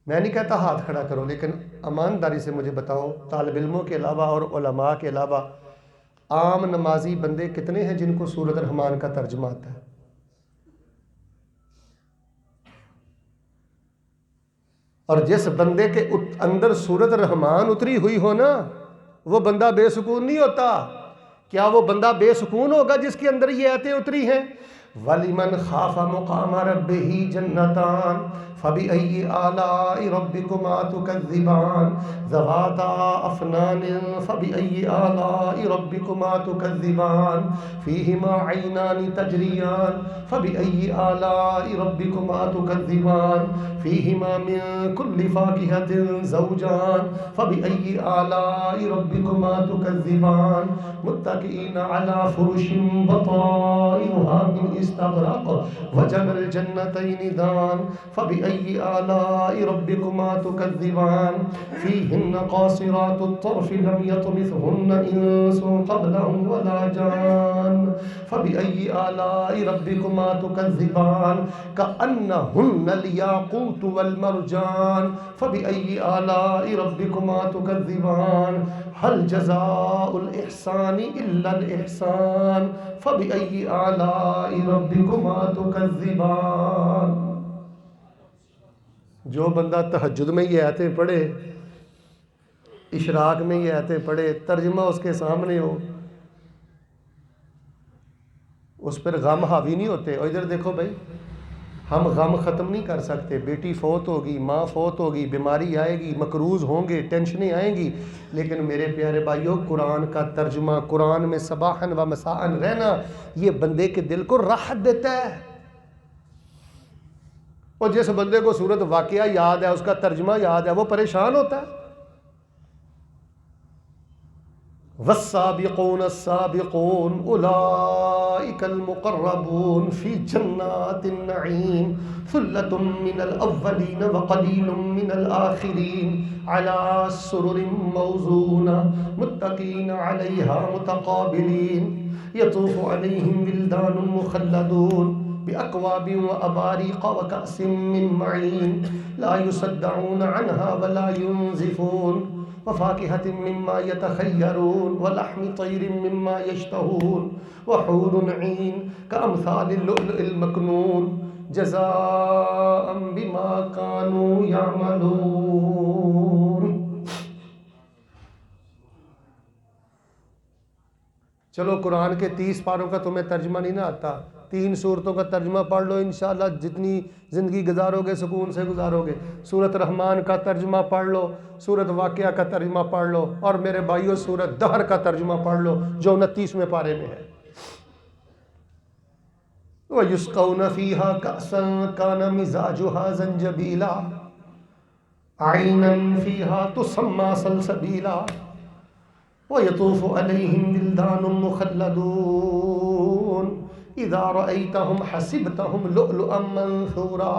میں نہیں کہتا ہاتھ کھڑا کرو، لیکن ایمانداری سے مجھے بتاؤ، طالب علموں کے علاوہ اور علماء کے علاوہ عام نمازی بندے کتنے ہیں جن کو سورۃ الرحمن کا ترجمہ آتا ہے؟ اور جس بندے کے اندر سورۃ الرحمن اتری ہوئی ہو نا، وہ بندہ بے سکون نہیں ہوتا۔ کیا وہ بندہ بے سکون ہوگا جس کے اندر یہ آیتیں اتری ہیں؟ وَلِمَنْ خَافَ مَقَامَ رَبِّهِ جَنَّتَانِ فَبِأَيِّ آلَاءِ رَبِّكُمَا تُكَذِّبَانِ ذَوَاتَا أَفْنَانٍ فَبِأَيِّ آلَاءِ رَبِّكُمَا تُكَذِّبَانِ فِيهِمَا عَيْنَانِ تَجْرِيَانِ فَبِأَيِّ آلَاءِ رَبِّكُمَا تُكَذِّبَانِ فِيهِمَا مِن كُلِّ فَاكِهَةٍ زَوْجَانِ فَبِأَيِّ آلَاءِ رَبِّكُمَا تُكَذِّبَانِ مُتَّكِئِينَ عَلَى فُرُشٍ بَطَائِنُهَا من استبرق وجنى الجنتين دان فبأي آلاء ربكما تكذبان فيهن قاصرات الطرف لم يطمثهن إنس قبلهم ولا جان فبأي آلاء ربكما تكذبان كأنهن الياقوت والمرجان فبأي آلاء ربكما تكذبان هل جزاء الإحسان إلا الإحسان فبأي آلاء ربكما تكذبان۔ جو بندہ تہجد میں یہ آیتیں پڑھے، اشراق میں یہ آیتیں پڑھے، ترجمہ اس کے سامنے ہو، اس پر غم حاوی نہیں ہوتے۔ اور ادھر دیکھو بھائی، ہم غم ختم نہیں کر سکتے، بیٹی فوت ہوگی، ماں فوت ہوگی، بیماری آئے گی، مقروض ہوں گے، ٹینشنیں آئیں گی، لیکن میرے پیارے بھائیوں، قرآن کا ترجمہ، قرآن میں صباحاً و مساءً رہنا، یہ بندے کے دل کو راحت دیتا ہے۔ اور جس بندے کو سورت واقعہ یاد ہے، اس کا ترجمہ یاد ہے، وہ پریشان ہوتا ہے۔ والسابقون السابقون اولئک المقربون فی جنات النعیم ثلۃ من الاولین وقلیل من الآخرین علی سرر موضونہ متکئین علیہا متقابلین یطوف علیہم ولدان مخلدون بأكواب وأباريق وكأس من معين لا يصدعون عنها ولا ينزفون وفاكهة مما يتخيرون ولحم طير مما يشتهون وحور عين كأمثال اللؤلؤ المكنون جزاء بما كانوا يعملون۔ چلو قرآن کے 30 پاروں کا تمہیں ترجمہ نہیں نہ آتا، 3 سورتوں کا ترجمہ پڑھ لو، انشاءاللہ جتنی زندگی گزارو گے سکون سے گزارو گے۔ سورت رحمان کا ترجمہ پڑھ لو، سورت واقعہ کا ترجمہ پڑھ لو، اور میرے بھائیو سورت دہر کا ترجمہ پڑھ لو جو 29ویں پارے میں ہے۔ وَيُسْقَوْنَ فِيهَا كَأْسًا كَانَ مِزَاجُهَا زَنْجَبِيلًا عَيْنًا فِيهَا تُسَمَّى سَلْسَبِيلًا وَيَطُوفُ عَلَيْهِمْ وِلْدَانٌ مُخَلَّدُونَ إِذَا رَأَيْتَهُمْ حَسِبْتَهُمْ لُؤْلُؤًا مَنْثُورًا۔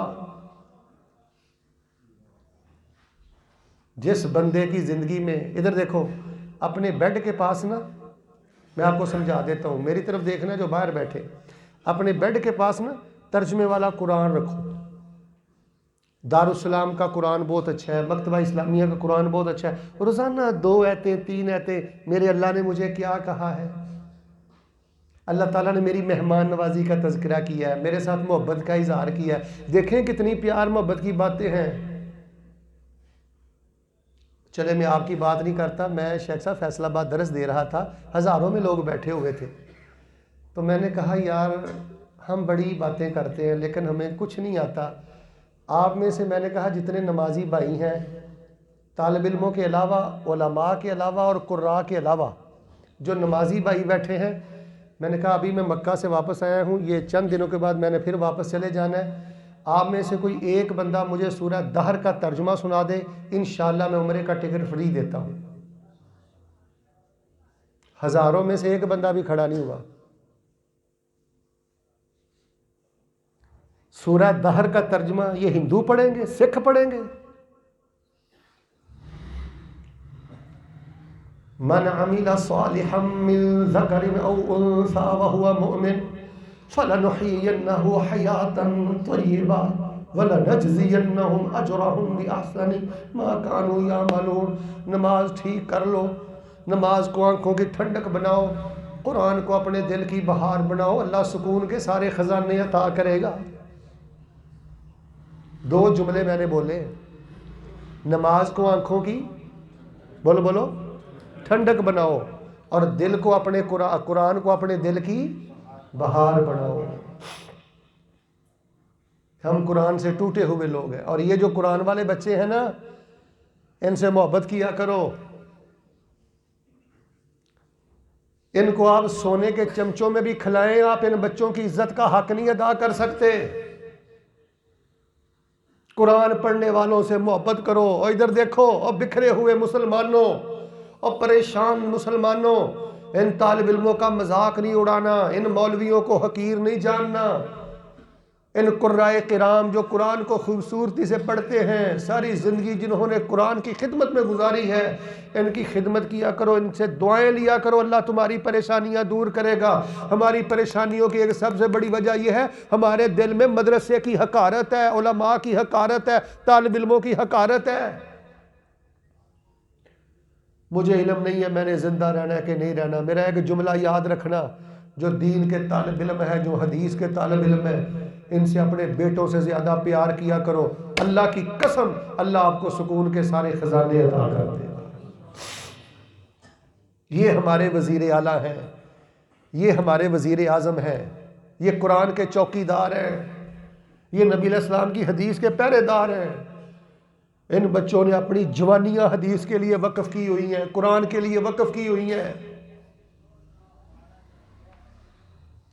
جس بندے کی زندگی میں، ادھر دیکھو اپنے بیڈ کے پاس نا، میں آپ کو سمجھا دیتا ہوں، میری طرف دیکھنا جو باہر بیٹھے، اپنے بیڈ کے پاس نا ترجمے والا قرآن رکھو۔ دارالسلام کا قرآن بہت اچھا ہے، مکتبہ اسلامیہ کا قرآن بہت اچھا ہے، روزانہ 2 آیتیں 3 آیتیں میرے اللہ نے مجھے کیا کہا ہے، اللہ تعالیٰ نے میری مہمان نوازی کا تذکرہ کیا ہے، میرے ساتھ محبت کا اظہار کیا ہے، دیکھیں کتنی پیار محبت کی باتیں ہیں۔ چلے میں آپ کی بات نہیں کرتا، میں شیخ صاحب فیصل آباد درس دے رہا تھا، ہزاروں میں لوگ بیٹھے ہوئے تھے، تو میں نے کہا یار ہم بڑی باتیں کرتے ہیں لیکن ہمیں کچھ نہیں آتا۔ آپ میں سے میں نے کہا جتنے نمازی بھائی ہیں، طالب علموں کے علاوہ، علماء کے علاوہ اور قراء کے علاوہ جو نمازی بھائی بیٹھے ہیں، میں نے کہا ابھی میں مکہ سے واپس آیا ہوں، یہ چند دنوں کے بعد میں نے پھر واپس چلے جانا ہے، آپ میں سے کوئی ایک بندہ مجھے سورہ دہر کا ترجمہ سنا دے، انشاءاللہ میں عمرے کا ٹکٹ فری دیتا ہوں۔ ہزاروں میں سے ایک بندہ بھی کھڑا نہیں ہوا۔ سورہ دہر کا ترجمہ یہ ہندو پڑھیں گے، سکھ پڑھیں گے؟ من عمل صالحا من ذکر او انثى وهو مؤمن فلنحيينه حياة طیبہ ولنجزینهم اجرهم باحسن ما كانوا يعملون۔ نماز ٹھیک کر لو، نماز کو آنکھوں کی ٹھنڈک بناؤ، قرآن کو اپنے دل کی بہار بناؤ، اللہ سکون کے سارے خزانے عطا کرے گا۔ 2 جملے میں نے بولے، نماز کو آنکھوں کی بولو ٹھنڈک بناؤ، اور دل کو اپنے قرآن کو اپنے دل کی بہار بناؤ۔ ہم قرآن سے ٹوٹے ہوئے لوگ ہیں، اور یہ جو قرآن والے بچے ہیں نا، ان سے محبت کیا کرو۔ ان کو آپ سونے کے چمچوں میں بھی کھلائیں، آپ ان بچوں کی عزت کا حق نہیں ادا کر سکتے۔ قرآن پڑھنے والوں سے محبت کرو۔ اور ادھر دیکھو، اور بکھرے ہوئے مسلمانوں اور پریشان مسلمانوں، ان طالب علموں کا مذاق نہیں اڑانا، ان مولویوں کو حقیر نہیں جاننا، ان قرائے کرام جو قرآن کو خوبصورتی سے پڑھتے ہیں، ساری زندگی جنہوں نے قرآن کی خدمت میں گزاری ہے، ان کی خدمت کیا کرو، ان سے دعائیں لیا کرو، اللہ تمہاری پریشانیاں دور کرے گا۔ ہماری پریشانیوں کی ایک سب سے بڑی وجہ یہ ہے، ہمارے دل میں مدرسے کی حقارت ہے، علماء کی حقارت ہے، طالب علموں کی حقارت ہے۔ مجھے علم نہیں ہے میں نے زندہ رہنا ہے کہ نہیں رہنا، میرا ایک جملہ یاد رکھنا، جو دین کے طالب علم ہے، جو حدیث کے طالب علم ہے، ان سے اپنے بیٹوں سے زیادہ پیار کیا کرو، اللہ کی قسم اللہ آپ کو سکون کے سارے خزانے عطا کر دے گا۔ یہ ہمارے وزیر اعلیٰ ہیں، یہ ہمارے وزیر اعظم ہیں، یہ قرآن کے چوکیدار ہیں، یہ نبی علیہ السلام کی حدیث کے پہرے دار ہیں۔ ان بچوں نے اپنی جوانیاں حدیث کے لیے وقف کی ہوئی ہیں، قرآن کے لیے وقف کی ہوئی ہیں،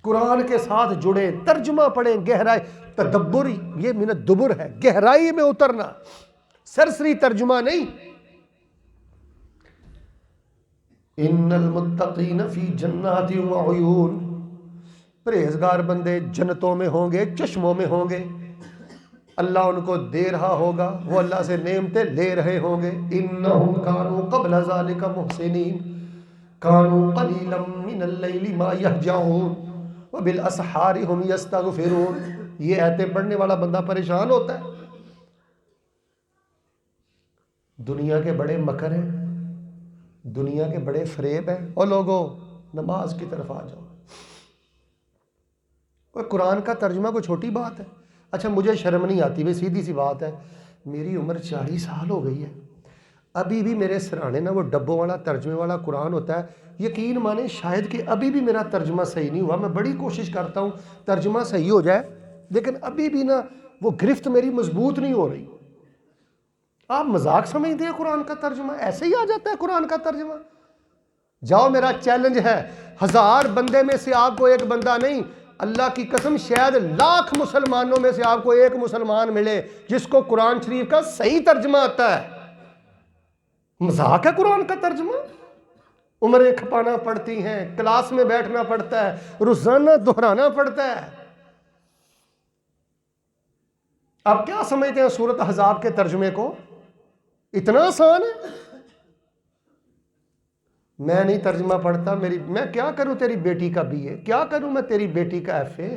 قرآن کے ساتھ جڑے، ترجمہ پڑھیں، گہرائی، تدبر یہ من الدبر ہے، گہرائی میں اترنا، سرسری ترجمہ نہیں۔ ان المتقین فی جنات وعیون، پرہیزگار بندے جنتوں میں ہوں گے، چشموں میں ہوں گے، اللہ ان کو دے رہا ہوگا، وہ اللہ سے نعمتیں لے رہے ہوں گے۔ انہم کانوا قبل ذالک محسنین کانوا قلیلا من اللیل ما یہجعون وبالاسحار ہم یستغفرون۔ یہ آیتیں پڑھنے والا بندہ پریشان ہوتا ہے۔ دنیا کے بڑے مکر ہیں، دنیا کے بڑے فریب ہیں، اور لوگوں نماز کی طرف آ جاؤ۔ قرآن کا ترجمہ کوئی چھوٹی بات ہے؟ اچھا مجھے شرم نہیں آتی بھائی، سیدھی سی بات ہے، میری عمر 40 سال ہو گئی ہے، ابھی بھی میرے سرانے نا وہ ڈبوں والا ترجمے والا قرآن ہوتا ہے، یقین مانیں شاید کہ ابھی بھی میرا ترجمہ صحیح نہیں ہوا، میں بڑی کوشش کرتا ہوں ترجمہ صحیح ہو جائے، لیکن ابھی بھی نا وہ گرفت میری مضبوط نہیں ہو رہی۔ آپ مذاق سمجھتے ہیں قرآن کا ترجمہ؟ ایسے ہی آ جاتا ہے قرآن کا ترجمہ؟ جاؤ، میرا چیلنج ہے، 1000 بندے میں سے آپ کو ایک بندہ نہیں، اللہ کی قسم شاید لاکھ مسلمانوں میں سے آپ کو ایک مسلمان ملے جس کو قرآن شریف کا صحیح ترجمہ آتا ہے۔ مذاق ہے قرآن کا ترجمہ؟ عمریں کھپانا پڑتی ہیں، کلاس میں بیٹھنا پڑتا ہے، روزانہ دہرانا پڑتا ہے۔ آپ کیا سمجھتے ہیں سورۃ احزاب کے ترجمے کو؟ اتنا آسان ہے؟ میں نہیں ترجمہ پڑھتا، میں کیا کروں تیری بیٹی کا بی اے، کیا کروں میں تیری بیٹی کا ایف اے؟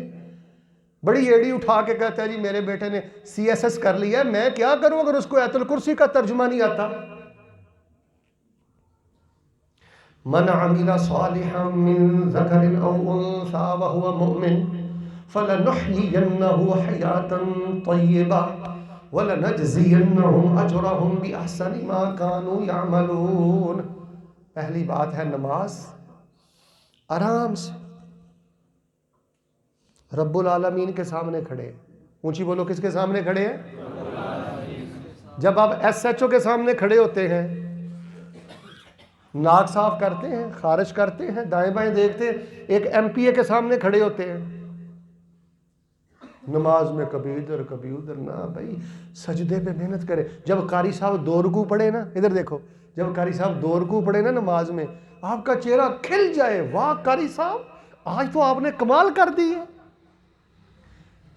بڑی ایڑی اٹھا کے کہتا ہے جی میرے بیٹے نے سی ایس ایس کر لیا ہے، میں کیا کروں اگر اس کو آیت الکرسی کا ترجمہ نہیں آتا؟ من عمل صالحا من ذکر او انثى وهو مؤمن فلنحيينه حياة طيبة وَلَنَجْزِيَنَّهُمْ أَجْرَهُمْ بِأَحْسَنِ مَا كَانُوا يَعْمَلُونَ۔ پہلی بات ہے نماز، آرام سے رب العالمین کے سامنے کھڑے ہیں، اونچی بولو کس کے سامنے کھڑے ہیں؟ جب آپ ایس ایچ او کے سامنے کھڑے ہوتے ہیں، ناک صاف کرتے ہیں، خارج کرتے ہیں، دائیں بائیں دیکھتے ہیں، ایک ایم پی اے کے سامنے کھڑے ہوتے ہیں، نماز میں کبھی ادھر کبھی ادھر، نہ بھائی سجدے پہ محنت کرے۔ جب قاری صاحب 2 رکوع پڑھے نا، ادھر دیکھو، جب قاری صاحب 2 رکوع پڑھے نا نماز میں، آپ کا چہرہ کھل جائے، واہ قاری صاحب آج تو آپ نے کمال کر دی ہے۔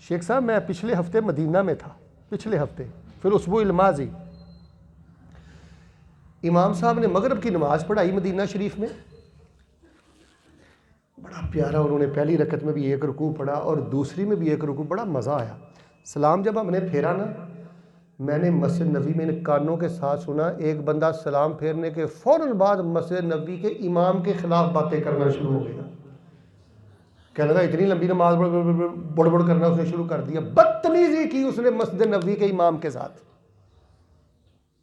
شیخ صاحب میں پچھلے ہفتے مدینہ میں تھا، پچھلے ہفتے پھر اسبوع الماضی، امام صاحب نے مغرب کی نماز پڑھائی مدینہ شریف میں، بڑا پیارا، انہوں نے پہلی رکعت میں بھی 1 رکوع پڑھا اور دوسری میں بھی 1 رکوع، بڑا مزہ آیا۔ سلام جب ہم نے پھیرا نا، میں نے مسجد نبوی میں ان کانوں کے ساتھ سنا، ایک بندہ سلام پھیرنے کے فوراً بعد مسجد نبوی کے امام کے خلاف باتیں کرنا شروع ہو گیا، کہنے لگا اتنی لمبی نماز بڑ بڑ کرنا اس نے شروع کر دیا، بدتمیزی کی اس نے مسجد نبوی کے امام کے ساتھ۔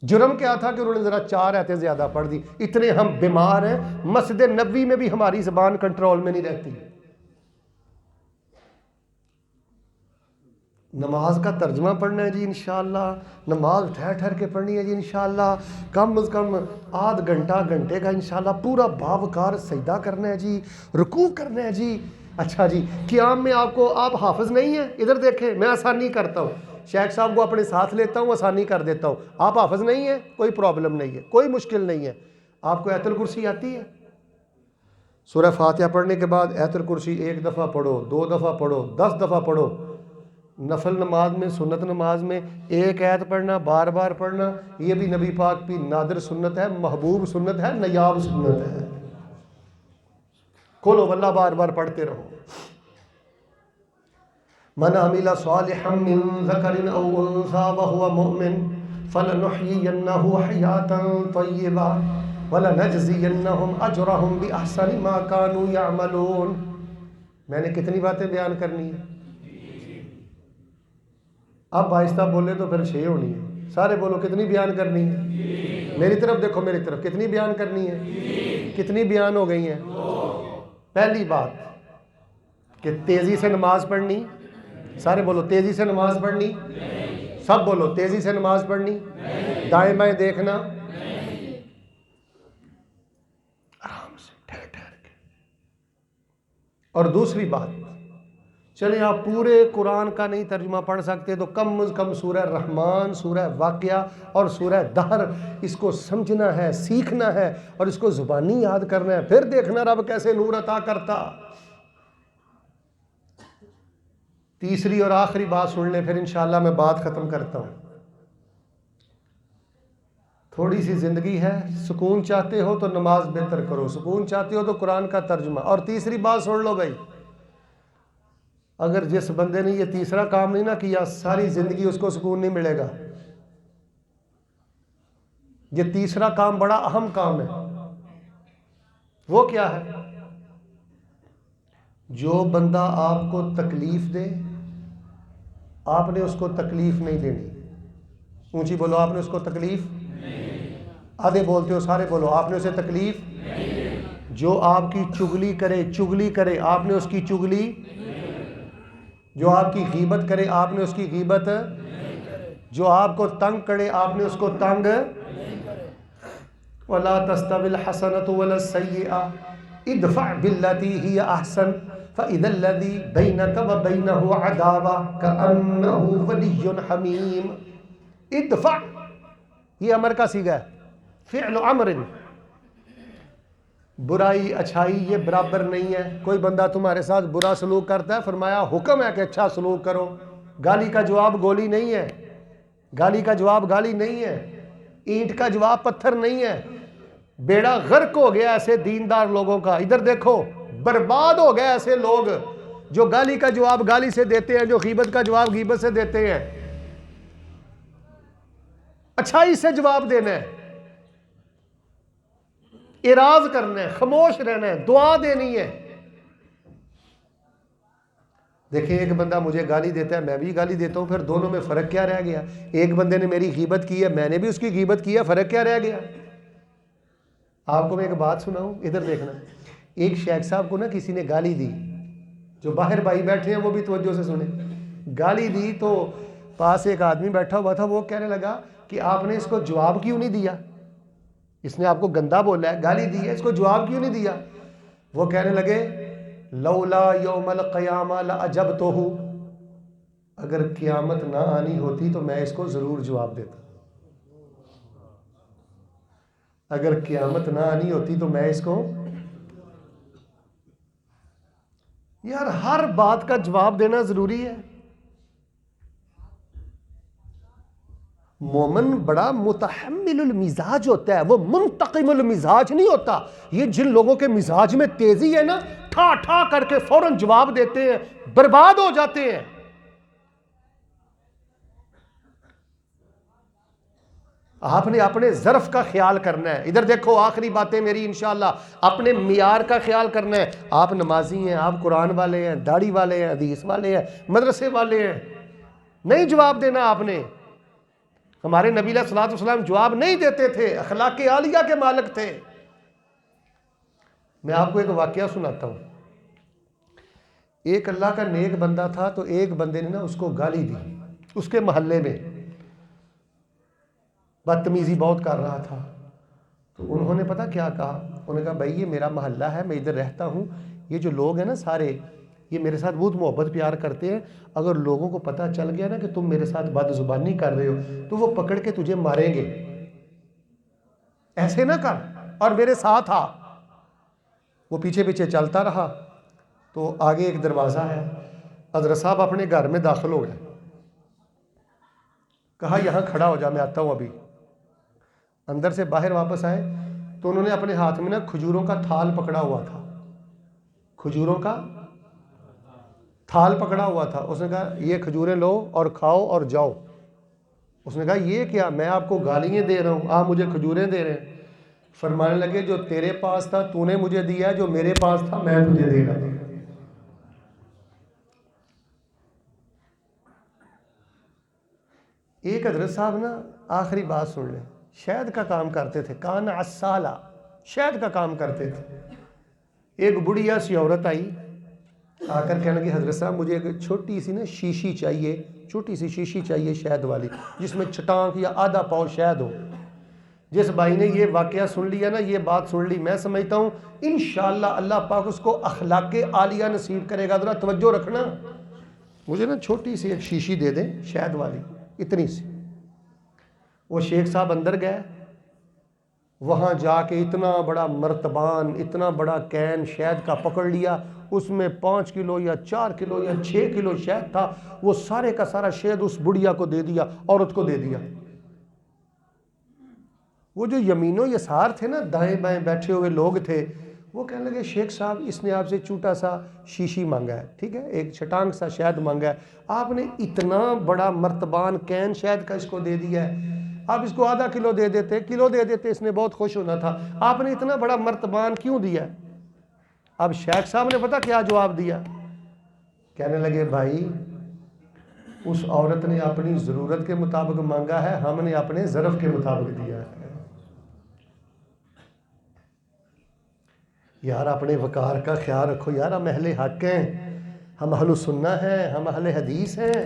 جرم کیا تھا کہ انہوں نے ذرا 4 آیتیں زیادہ پڑھ دی۔ اتنے ہم بیمار ہیں، مسجد نبوی میں بھی ہماری زبان کنٹرول میں نہیں رہتی۔ نماز کا ترجمہ پڑھنا ہے جی انشاءاللہ، نماز ٹھہر ٹھہر کے پڑھنی ہے جی انشاءاللہ، کم از کم آدھ گھنٹہ گھنٹے کا انشاءاللہ پورا باوقار سجدہ کرنا ہے جی، رکوع کرنا ہے جی۔ اچھا جی، قیام میں آپ حافظ نہیں ہیں؟ ادھر دیکھیں، میں آسانی کرتا ہوں، شیخ صاحب کو اپنے ساتھ لیتا ہوں، آسانی کر دیتا ہوں۔ آپ حافظ نہیں ہیں، کوئی پرابلم نہیں ہے، کوئی مشکل نہیں ہے۔ آپ کو آیت الکرسی آتی ہے؟ سورہ فاتحہ پڑھنے کے بعد آیت الکرسی 1 دفعہ پڑھو، 2 دفعہ پڑھو، 10 دفعہ پڑھو۔ نفل نماز میں، سنت نماز میں 1 آیت پڑھنا، بار بار پڑھنا، یہ بھی نبی پاک کی نادر سنت ہے، محبوب سنت ہے، نیاب سنت ہے۔ قل هو اللہ بار بار پڑھتے رہو۔ من عمل صالحا من ذکر او انثى وهو مؤمن فلنحيينه حياة طيبة ولنجزينهم اجرهم باحسن ما كانوا يعملون۔ میں نے کتنی باتیں بیان کرنی ہیں؟ اب آہستہ بولے تو پھر 6 ہونی ہے، سارے بولو کتنی بیان کرنی ہے؟ میری طرف دیکھو، میری طرف، کتنی بیان کرنی ہے؟ کتنی بیان ہو گئی ہیں؟ پہلی بات کہ تیزی سے نماز پڑھنی، سارے بولو تیزی سے نماز پڑھنی، سب بولو تیزی سے نماز پڑھنی، دائیں بائیں دیکھنا، آرام سے ٹھہر ٹھہر کے۔ اور دوسری بات، چلیں آپ پورے قرآن کا نہیں ترجمہ پڑھ سکتے تو کم از کم سورہ رحمان، سورہ واقعہ اور سورہ دہر اس کو سمجھنا ہے، سیکھنا ہے اور اس کو زبانی یاد کرنا ہے، پھر دیکھنا رب کیسے نور عطا کرتا۔ تیسری اور آخری بات سن لیں، پھر انشاءاللہ میں بات ختم کرتا ہوں۔ تھوڑی سی زندگی ہے، سکون چاہتے ہو تو نماز بہتر کرو، سکون چاہتے ہو تو قرآن کا ترجمہ۔ اور تیسری بات سن لو بھائی، اگر جس بندے نے یہ تیسرا کام نہیں نہ کیا، ساری زندگی اس کو سکون نہیں ملے گا۔ یہ تیسرا کام بڑا اہم کام ہے۔ وہ کیا ہے؟ جو بندہ آپ کو تکلیف دے، آپ نے اس کو تکلیف نہیں دینی. اونچی بولو, آپ نے اس کو تکلیف. آدھے بولتے ہو, سارے بولو, آپ نے اسے تکلیف. جو آپ کی چگلی کرے آپ نے اس کی چگلی. جو آپ کی غیبت کرے آپ نے اس کی غیبت. جو آپ کو تنگ کرے آپ نے اس کو تنگ. وَلَا تَسْتَوِي الْحَسَنَةُ وَلَا السَّيِّئَةُ ادْفَعْ بِالَّتِي هِيَ أَحْسَنُ فَإِذَا الَّذِي بَيْنَكَ وَبَيْنَهُ عَدَاوَةٌ كَأَنَّهُ وَلِيٌّ حَمِيمٌ. ادفع یہ امر کا صیغہ ہے, فعل امر. برائی اچھائی یہ برابر نہیں ہے. کوئی بندہ تمہارے ساتھ برا سلوک کرتا ہے, فرمایا حکم ہے کہ اچھا سلوک کرو. گالی کا جواب گولی نہیں ہے, گالی کا جواب گالی نہیں ہے, اینٹ کا جواب پتھر نہیں ہے. بیڑا غرق ہو گیا ایسے دیندار لوگوں کا. ادھر دیکھو, برباد ہو گئے ایسے لوگ جو گالی کا جواب گالی سے دیتے ہیں, جو غیبت کا جواب غیبت سے دیتے ہیں. اچھائی سے جواب دینا ہے, اعراض کرنا ہے, خاموش رہنا ہے, دعا دینی ہے. دیکھیں ایک بندہ مجھے گالی دیتا ہے, میں بھی گالی دیتا ہوں, پھر دونوں میں فرق کیا رہ گیا؟ ایک بندے نے میری غیبت کی ہے, میں نے بھی اس کی غیبت کی ہے, فرق کیا رہ گیا؟ آپ کو میں ایک بات سناؤں, ادھر دیکھنا. ایک شیخ صاحب کو نا کسی نے گالی دی, جو باہر بھائی بیٹھے ہیں وہ بھی توجہ سے سنیں. گالی دی تو پاس ایک آدمی بیٹھا ہوا تھا, وہ کہنے لگا کہ آپ نے اس کو جواب کیوں نہیں دیا؟ اس نے آپ کو گندا بولا ہے, گالی دی ہے, اس کو جواب کیوں نہیں دیا؟ وہ کہنے لگے لولا یوم القیامہ لأجبتہ, اگر قیامت نہ آنی ہوتی تو میں اس کو ضرور جواب دیتا. اگر قیامت نہ آنی ہوتی تو میں اس کو. یار ہر بات کا جواب دینا ضروری ہے. مومن بڑا متحمل المزاج ہوتا ہے, وہ منتقم المزاج نہیں ہوتا. یہ جن لوگوں کے مزاج میں تیزی ہے نا, ٹھا ٹھا کر کے فوراً جواب دیتے ہیں, برباد ہو جاتے ہیں. آپ نے اپنے ظرف کا خیال کرنا ہے. ادھر دیکھو, آخری باتیں میری انشاءاللہ, اپنے معیار کا خیال کرنا ہے. آپ نمازی ہیں, آپ قرآن والے ہیں, داڑھی والے ہیں, حدیث والے ہیں, مدرسے والے ہیں, نہیں جواب دینا آپ نے. ہمارے نبی علیہ الصلوۃ والسلام جواب نہیں دیتے تھے, اخلاق عالیہ کے مالک تھے. میں آپ کو ایک واقعہ سناتا ہوں. ایک اللہ کا نیک بندہ تھا, تو ایک بندے نے نا اس کو گالی دی. اس کے محلے میں بدتمیزی بہت کر رہا تھا. تو انہوں نے پتہ کیا کہا, انہوں نے کہا بھائی یہ میرا محلہ ہے, میں ادھر رہتا ہوں, یہ جو لوگ ہیں نا سارے, یہ میرے ساتھ بہت محبت پیار کرتے ہیں. اگر لوگوں کو پتہ چل گیا نا کہ تم میرے ساتھ بد زبانی کر رہے ہو تو وہ پکڑ کے تجھے ماریں گے. ایسے نہ کر اور میرے ساتھ آ. وہ پیچھے پیچھے چلتا رہا, تو آگے ایک دروازہ ہے. حضرت صاحب اپنے گھر میں داخل ہو گئے, کہا یہاں کھڑا ہو جا, میں آتا ہوں ابھی. اندر سے باہر واپس آئے تو انہوں نے اپنے ہاتھ میں نا کھجوروں کا تھال پکڑا ہوا تھا. کھجوروں کا تھال پکڑا ہوا تھا. اس نے کہا یہ کھجوریں لو اور کھاؤ اور جاؤ. اس نے کہا یہ کیا, میں آپ کو گالیاں دے رہا ہوں, آپ مجھے کھجوریں دے رہے ہیں. فرمانے لگے جو تیرے پاس تھا تو نے مجھے دیا, جو میرے پاس تھا میں تجھے دے رہا ہوں. ایک حضرت صاحب نا, آخری بات سن لیں, شہد کا کام کرتے تھے, کان عسالہ, شہد کا کام کرتے تھے. ایک بڑھیا سی عورت آئی, آ کر کہنے لگی حضرت صاحب مجھے ایک چھوٹی سی نا شیشی چاہیے, چھوٹی سی شیشی چاہیے شہد والی, جس میں چٹانک یا آدھا پاؤ شہد ہو. جس بھائی نے یہ واقعہ سن لیا نا, یہ بات سن لی, میں سمجھتا ہوں انشاءاللہ اللہ پاک اس کو اخلاق عالیہ نصیب کرے گا. ذرا توجہ رکھنا, مجھے نا چھوٹی سی ایک شیشی دے دیں شہد والی, اتنی سی. وہ شیخ صاحب اندر گئے, وہاں جا کے اتنا بڑا مرتبان, اتنا بڑا کین شہد کا پکڑ لیا. اس میں 5 کلو یا 4 کلو یا 6 کلو شہد تھا. وہ سارے کا سارا شہد اس بڑھیا کو دے دیا, عورت کو دے دیا. وہ جو یمین و یسار تھے نا, دائیں بائیں بیٹھے ہوئے لوگ تھے, وہ کہنے لگے شیخ صاحب اس نے آپ سے چھوٹا سا شیشی مانگا ہے, ٹھیک ہے, ایک چھٹانک سا شہد مانگا ہے, آپ نے اتنا بڑا مرتبان کین شہد کا اس کو دے دیا ہے. آپ اس کو آدھا کلو دے دیتے, کلو دے دیتے, اس نے بہت خوش ہونا تھا. آپ نے اتنا بڑا مرتبان کیوں دیا ہے؟ اب شیخ صاحب نے پتہ کیا جواب دیا, کہنے لگے بھائی اس عورت نے اپنی ضرورت کے مطابق مانگا ہے، ہم نے اپنے ظرف کے مطابق دیا ہے۔ یار اپنے وقار کا خیال رکھو یار، ہم اہل حق ہیں، ہم اہل سنہ ہیں، ہم اہل حدیث ہیں۔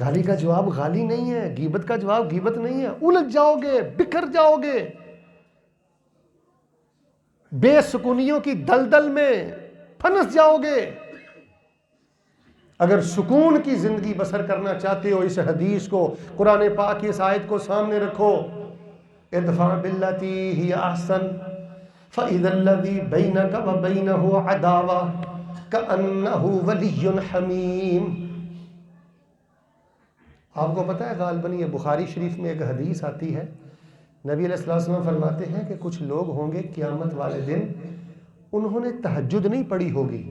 گالی کا جواب گالی نہیں ہے، غیبت کا جواب غیبت نہیں ہے۔ الجھ جاؤ گے، بکھر جاؤ گے، بے سکونیوں کی دلدل میں پھنس جاؤ گے۔ اگر سکون کی زندگی بسر کرنا چاہتے ہو، اس حدیث کو، قرآن پاک کی اس آیت کو سامنے رکھو، ادفع باللتی ہی احسن فاذا الذی بینک وبینہ عداوہ کأنہ ولی حمیم۔ آپ کو پتہ ہے غالباً یہ بخاری شریف میں ایک حدیث آتی ہے، نبی علیہ الصلوۃ والسلام فرماتے ہیں کہ کچھ لوگ ہوں گے قیامت والے دن، انہوں نے تہجد نہیں پڑھی ہوگی،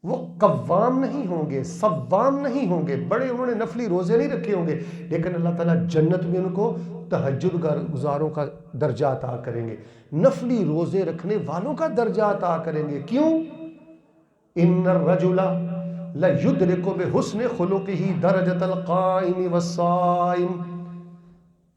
وہ قوام نہیں ہوں گے، صوام نہیں ہوں گے، بڑے انہوں نے نفلی روزے نہیں رکھے ہوں گے، لیکن اللہ تعالیٰ جنت میں ان کو تہجد گزاروں کا درجہ عطا کریں گے، نفلی روزے رکھنے والوں کا درجہ عطا کریں گے۔ کیوں؟ ان الرجل لَيُدْرِكُ بِحُسْنِ خُلُقِهِ دَرَجَةَ الْقَائِمِ وَالصَّائِمِ۔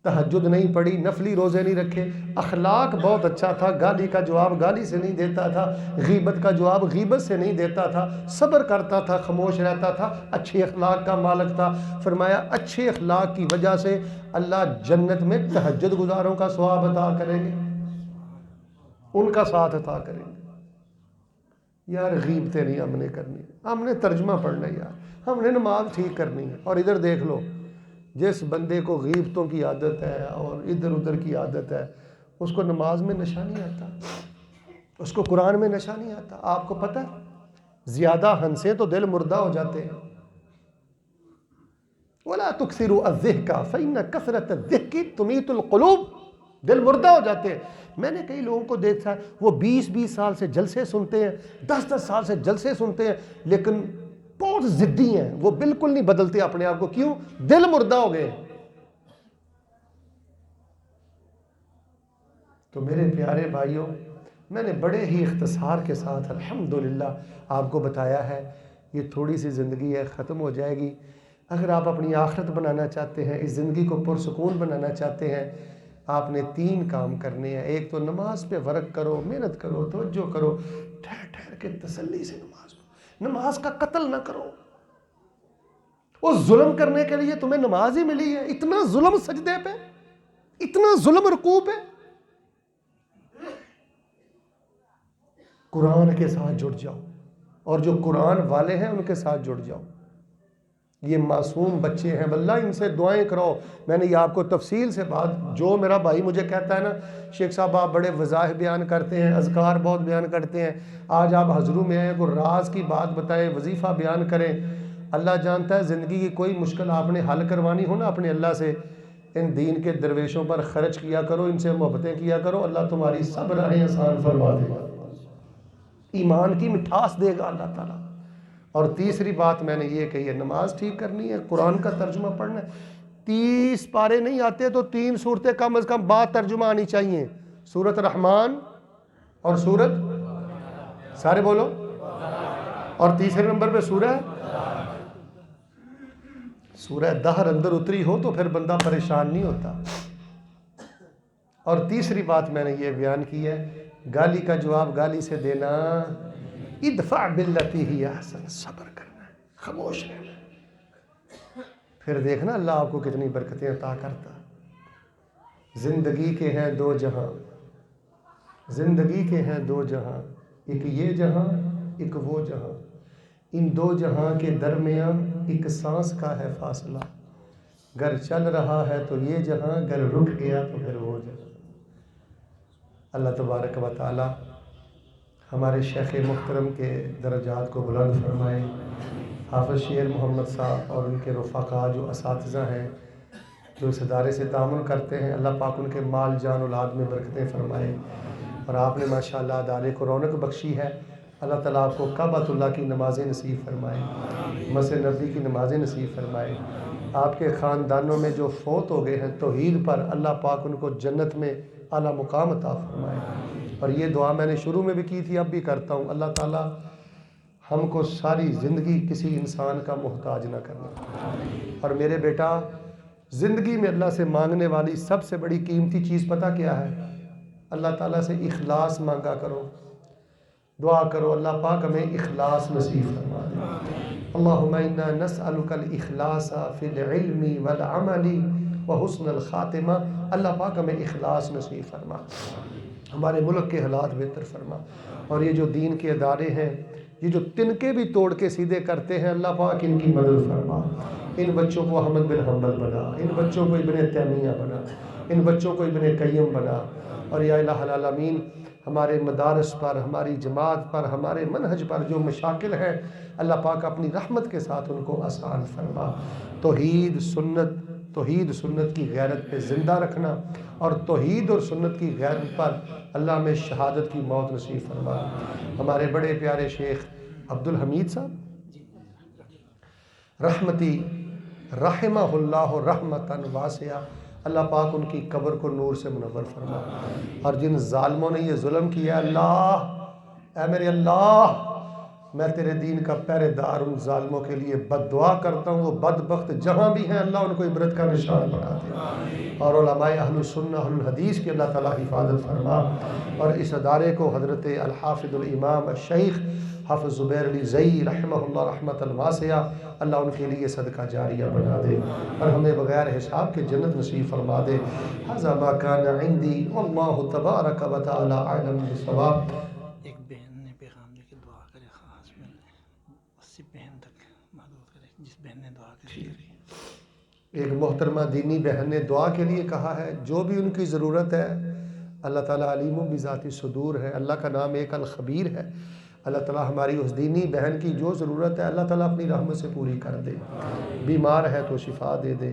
تہجد نہیں پڑھی، نفلی روزے نہیں رکھے، اخلاق بہت اچھا تھا، گالی کا جواب گالی سے نہیں دیتا تھا، غیبت کا جواب غیبت سے نہیں دیتا تھا، صبر کرتا تھا، خاموش رہتا تھا، اچھے اخلاق کا مالک تھا۔ فرمایا اچھے اخلاق کی وجہ سے اللہ جنت میں تہجد گزاروں کا ثواب عطا کریں گے، ان کا ساتھ عطا کریں گے۔ یار غیبتیں نہیں ہم نے کرنی، ہم نے ترجمہ پڑھنا ہے یار، ہم نے نماز ٹھیک کرنی ہے۔ اور ادھر دیکھ لو، جس بندے کو غیبتوں کی عادت ہے اور ادھر ادھر کی عادت ہے، اس کو نماز میں نشہ نہیں آتا، اس کو قرآن میں نشہ نہیں آتا۔ آپ کو پتہ ہے زیادہ ہنسیں تو دل مردہ ہو جاتے ہیں۔ وَلَا تُكْثِرُوا الضِّحْكَ فَإِنَّ كَثْرَةَ الضِّحْكِ تُمِيتُ الْقُلُوبَ، دل مردہ ہو جاتے ہیں۔ میں نے کئی لوگوں کو دیکھا ہے، وہ 20 سال سے جلسے سنتے ہیں، 10 سال سے جلسے سنتے ہیں، لیکن بہت ضدی ہیں، وہ بالکل نہیں بدلتے اپنے آپ کو۔ کیوں؟ دل مردہ ہو گئے۔ تو میرے پیارے بھائیوں، میں نے بڑے ہی اختصار کے ساتھ الحمدللہ آپ کو بتایا ہے، یہ تھوڑی سی زندگی ہے، ختم ہو جائے گی۔ اگر آپ اپنی آخرت بنانا چاہتے ہیں، اس زندگی کو پرسکون بنانا چاہتے ہیں، آپ نے 3 کام کرنے ہیں۔ ایک تو نماز پہ ورک کرو، محنت کرو، توجہ کرو، ٹھہر ٹھہر کے تسلی سے نماز پڑھو، نماز کا قتل نہ کرو۔ وہ ظلم کرنے کے لیے تمہیں نماز ہی ملی ہے، اتنا ظلم سجدے پہ، اتنا ظلم رکوع پہ۔ قرآن کے ساتھ جڑ جاؤ، اور جو قرآن والے ہیں ان کے ساتھ جڑ جاؤ۔ یہ معصوم بچے ہیں، واللہ ان سے دعائیں کراؤ۔ میں نے یہ آپ کو تفصیل سے بات، جو میرا بھائی مجھے کہتا ہے نا شیخ صاحب آپ بڑے وظائف بیان کرتے ہیں، اذکار بہت بیان کرتے ہیں، آج آپ حضروں میں آئے، کوئی راز کی بات بتائیں، وظیفہ بیان کریں۔ اللہ جانتا ہے زندگی کی کوئی مشکل آپ نے حل کروانی ہو نا اپنے اللہ سے، ان دین کے درویشوں پر خرچ کیا کرو، ان سے محبتیں کیا کرو، اللہ تمہاری سب راہیں آسان فرما دے گا، ایمان کی مٹھاس دے گا اللہ تعالیٰ۔ اور تیسری بات میں نے یہ کہی ہے، نماز ٹھیک کرنی ہے، قرآن کا ترجمہ پڑھنا ہے۔ 30 پارے نہیں آتے تو 3 صورتیں کم از کم بات ترجمہ آنی چاہیے، سورۃ رحمان اور سورۃ، سارے بولو، اور تیسرے نمبر پہ سورہ دہر اندر اتری ہو تو پھر بندہ پریشان نہیں ہوتا۔ اور تیسری بات میں نے یہ بیان کی ہے، گالی کا جواب گالی سے دینا، ادفع باللتی ہی احسن، صبر کرنا ہے، خاموش رہنا ہے، پھر دیکھنا اللہ آپ کو کتنی برکتیں عطا کرتا۔ زندگی کے ہیں 2 جہاں، زندگی کے ہیں 2 جہاں، ایک یہ جہاں، ایک وہ جہاں، ان 2 جہاں کے درمیان ایک سانس کا ہے فاصلہ، گر چل رہا ہے تو یہ جہاں، گر رک گیا تو پھر وہ جہاں۔ اللہ تبارک و تعالی ہمارے شیخ محترم کے درجات کو بلند فرمائے، حافظ شیر محمد صاحب اور ان کے رفقا جو اساتذہ ہیں جو اس ادارے سے تعاون کرتے ہیں، اللہ پاک ان کے مال جان اولاد میں برکتیں فرمائے۔ اور آپ نے ماشاءاللہ ادارے کو رونق بخشی ہے، اللہ تعالیٰ آپ کو کعبۃ اللہ کی نمازیں نصیب فرمائے، مسجد نبوی کی نمازیں نصیب فرمائے۔ آپ کے خاندانوں میں جو فوت ہو گئے ہیں توحید پر، اللہ پاک ان کو جنت میں اعلیٰ مقام عطا فرمائے۔ اور یہ دعا میں نے شروع میں بھی کی تھی، اب بھی کرتا ہوں، اللہ تعالیٰ ہم کو ساری زندگی کسی انسان کا محتاج نہ کرنا۔ اور میرے بیٹا، زندگی میں اللہ سے مانگنے والی سب سے بڑی قیمتی چیز پتہ کیا ہے؟ اللہ تعالیٰ سے اخلاص مانگا کرو، دعا کرو اللہ پاک ہمیں اخلاص نصیب فرما دے۔ اللہم انا نسألک الاخلاص فی العلم والعمل وحسن الخاتمہ۔ اللہ پاک ہمیں اخلاص نصیب فرما، ہمارے ملک کے حالات بہتر فرما، اور یہ جو دین کے ادارے ہیں، یہ جو تنکے بھی توڑ کے سیدھے کرتے ہیں، اللہ پاک ان کی مدد فرما۔ ان بچوں کو احمد بن حنبل بنا، ان بچوں کو ابن تیمیہ بنا، ان بچوں کو ابن قیم بنا، اور یا الہ العالمین ہمارے مدارس پر، ہماری جماعت پر، ہمارے منہج پر جو مشاکل ہیں، اللہ پاک اپنی رحمت کے ساتھ ان کو آسان فرما۔ توحید سنت کی غیرت پہ زندہ رکھنا، اور توحید اور سنت کی غیرت پر اللہ میں شہادت کی موت نصیب فرما۔ ہمارے بڑے پیارے شیخ عبدالحمید صاحب رحمتی رحمہ اللہ رحمتاً واسعہ، اللہ پاک ان کی قبر کو نور سے منور فرما، اور جن ظالموں نے یہ ظلم کیا، اللہ اے میرے اللہ، میں تیرے دین کا پہرے دار ان ظالموں کے لیے بد دعا کرتا ہوں، وہ بدبخت جہاں بھی ہیں اللہ ان کو عبرت کا نشان بنا دے، اور علماء اہل السنہ اہل الحدیث کی اللہ تعالیٰ حفاظت فرما، اور اس ادارے کو حضرت الحافظ الامام الشیخ حافظ زبیر علی زئی رحمہ اللہ رحمۃ واسعہ، اللہ ان کے لیے صدقہ جاریہ بنا دے، اور ہمیں بغیر حساب کے جنت نصیب فرما دے۔ ھذا ما کان عندی واللہ تبارک و تعالی اعلم بالصواب۔ ایک بہن نے پیغام لے کے دعا کرے، خاص میں 80 بہن تک محدود کرے، جس بہن نے دعا کری۔ ایک محترمہ دینی بہن نے دعا کے لیے کہا ہے، جو بھی ان کی ضرورت ہے، اللہ تعالیٰ علیم و بذات صدور ہے، اللہ کا نام ایک الخبیر ہے، اللہ تعالیٰ ہماری اس دینی بہن کی جو ضرورت ہے اللہ تعالیٰ اپنی رحمت سے پوری کر دے۔ بیمار ہے تو شفا دے دے،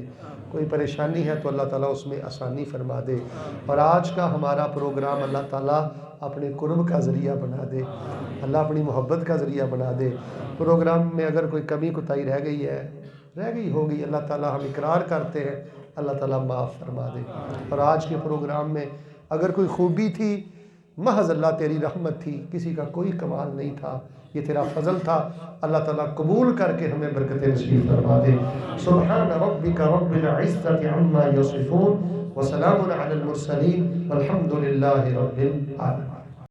کوئی پریشانی ہے تو اللہ تعالیٰ اس میں آسانی فرما دے، اور آج کا ہمارا پروگرام اللہ تعالیٰ اپنے قرب کا ذریعہ بنا دے، اللہ اپنی محبت کا ذریعہ بنا دے۔ پروگرام میں اگر کوئی کمی کوتاہی رہ گئی ہوگی، اللہ تعالیٰ ہم اقرار کرتے ہیں، اللہ تعالیٰ معاف فرما دے۔ اور آج کے پروگرام میں اگر کوئی خوبی تھی، محض اللہ تیری رحمت تھی، کسی کا کوئی کمال نہیں تھا، یہ تیرا فضل تھا، اللہ تعالیٰ قبول کر کے ہمیں برکت نصیب فرما دے۔ سبحان ربک رب العزت عما یصفون وسلام علی المرسلین والحمد للہ رب العالمین۔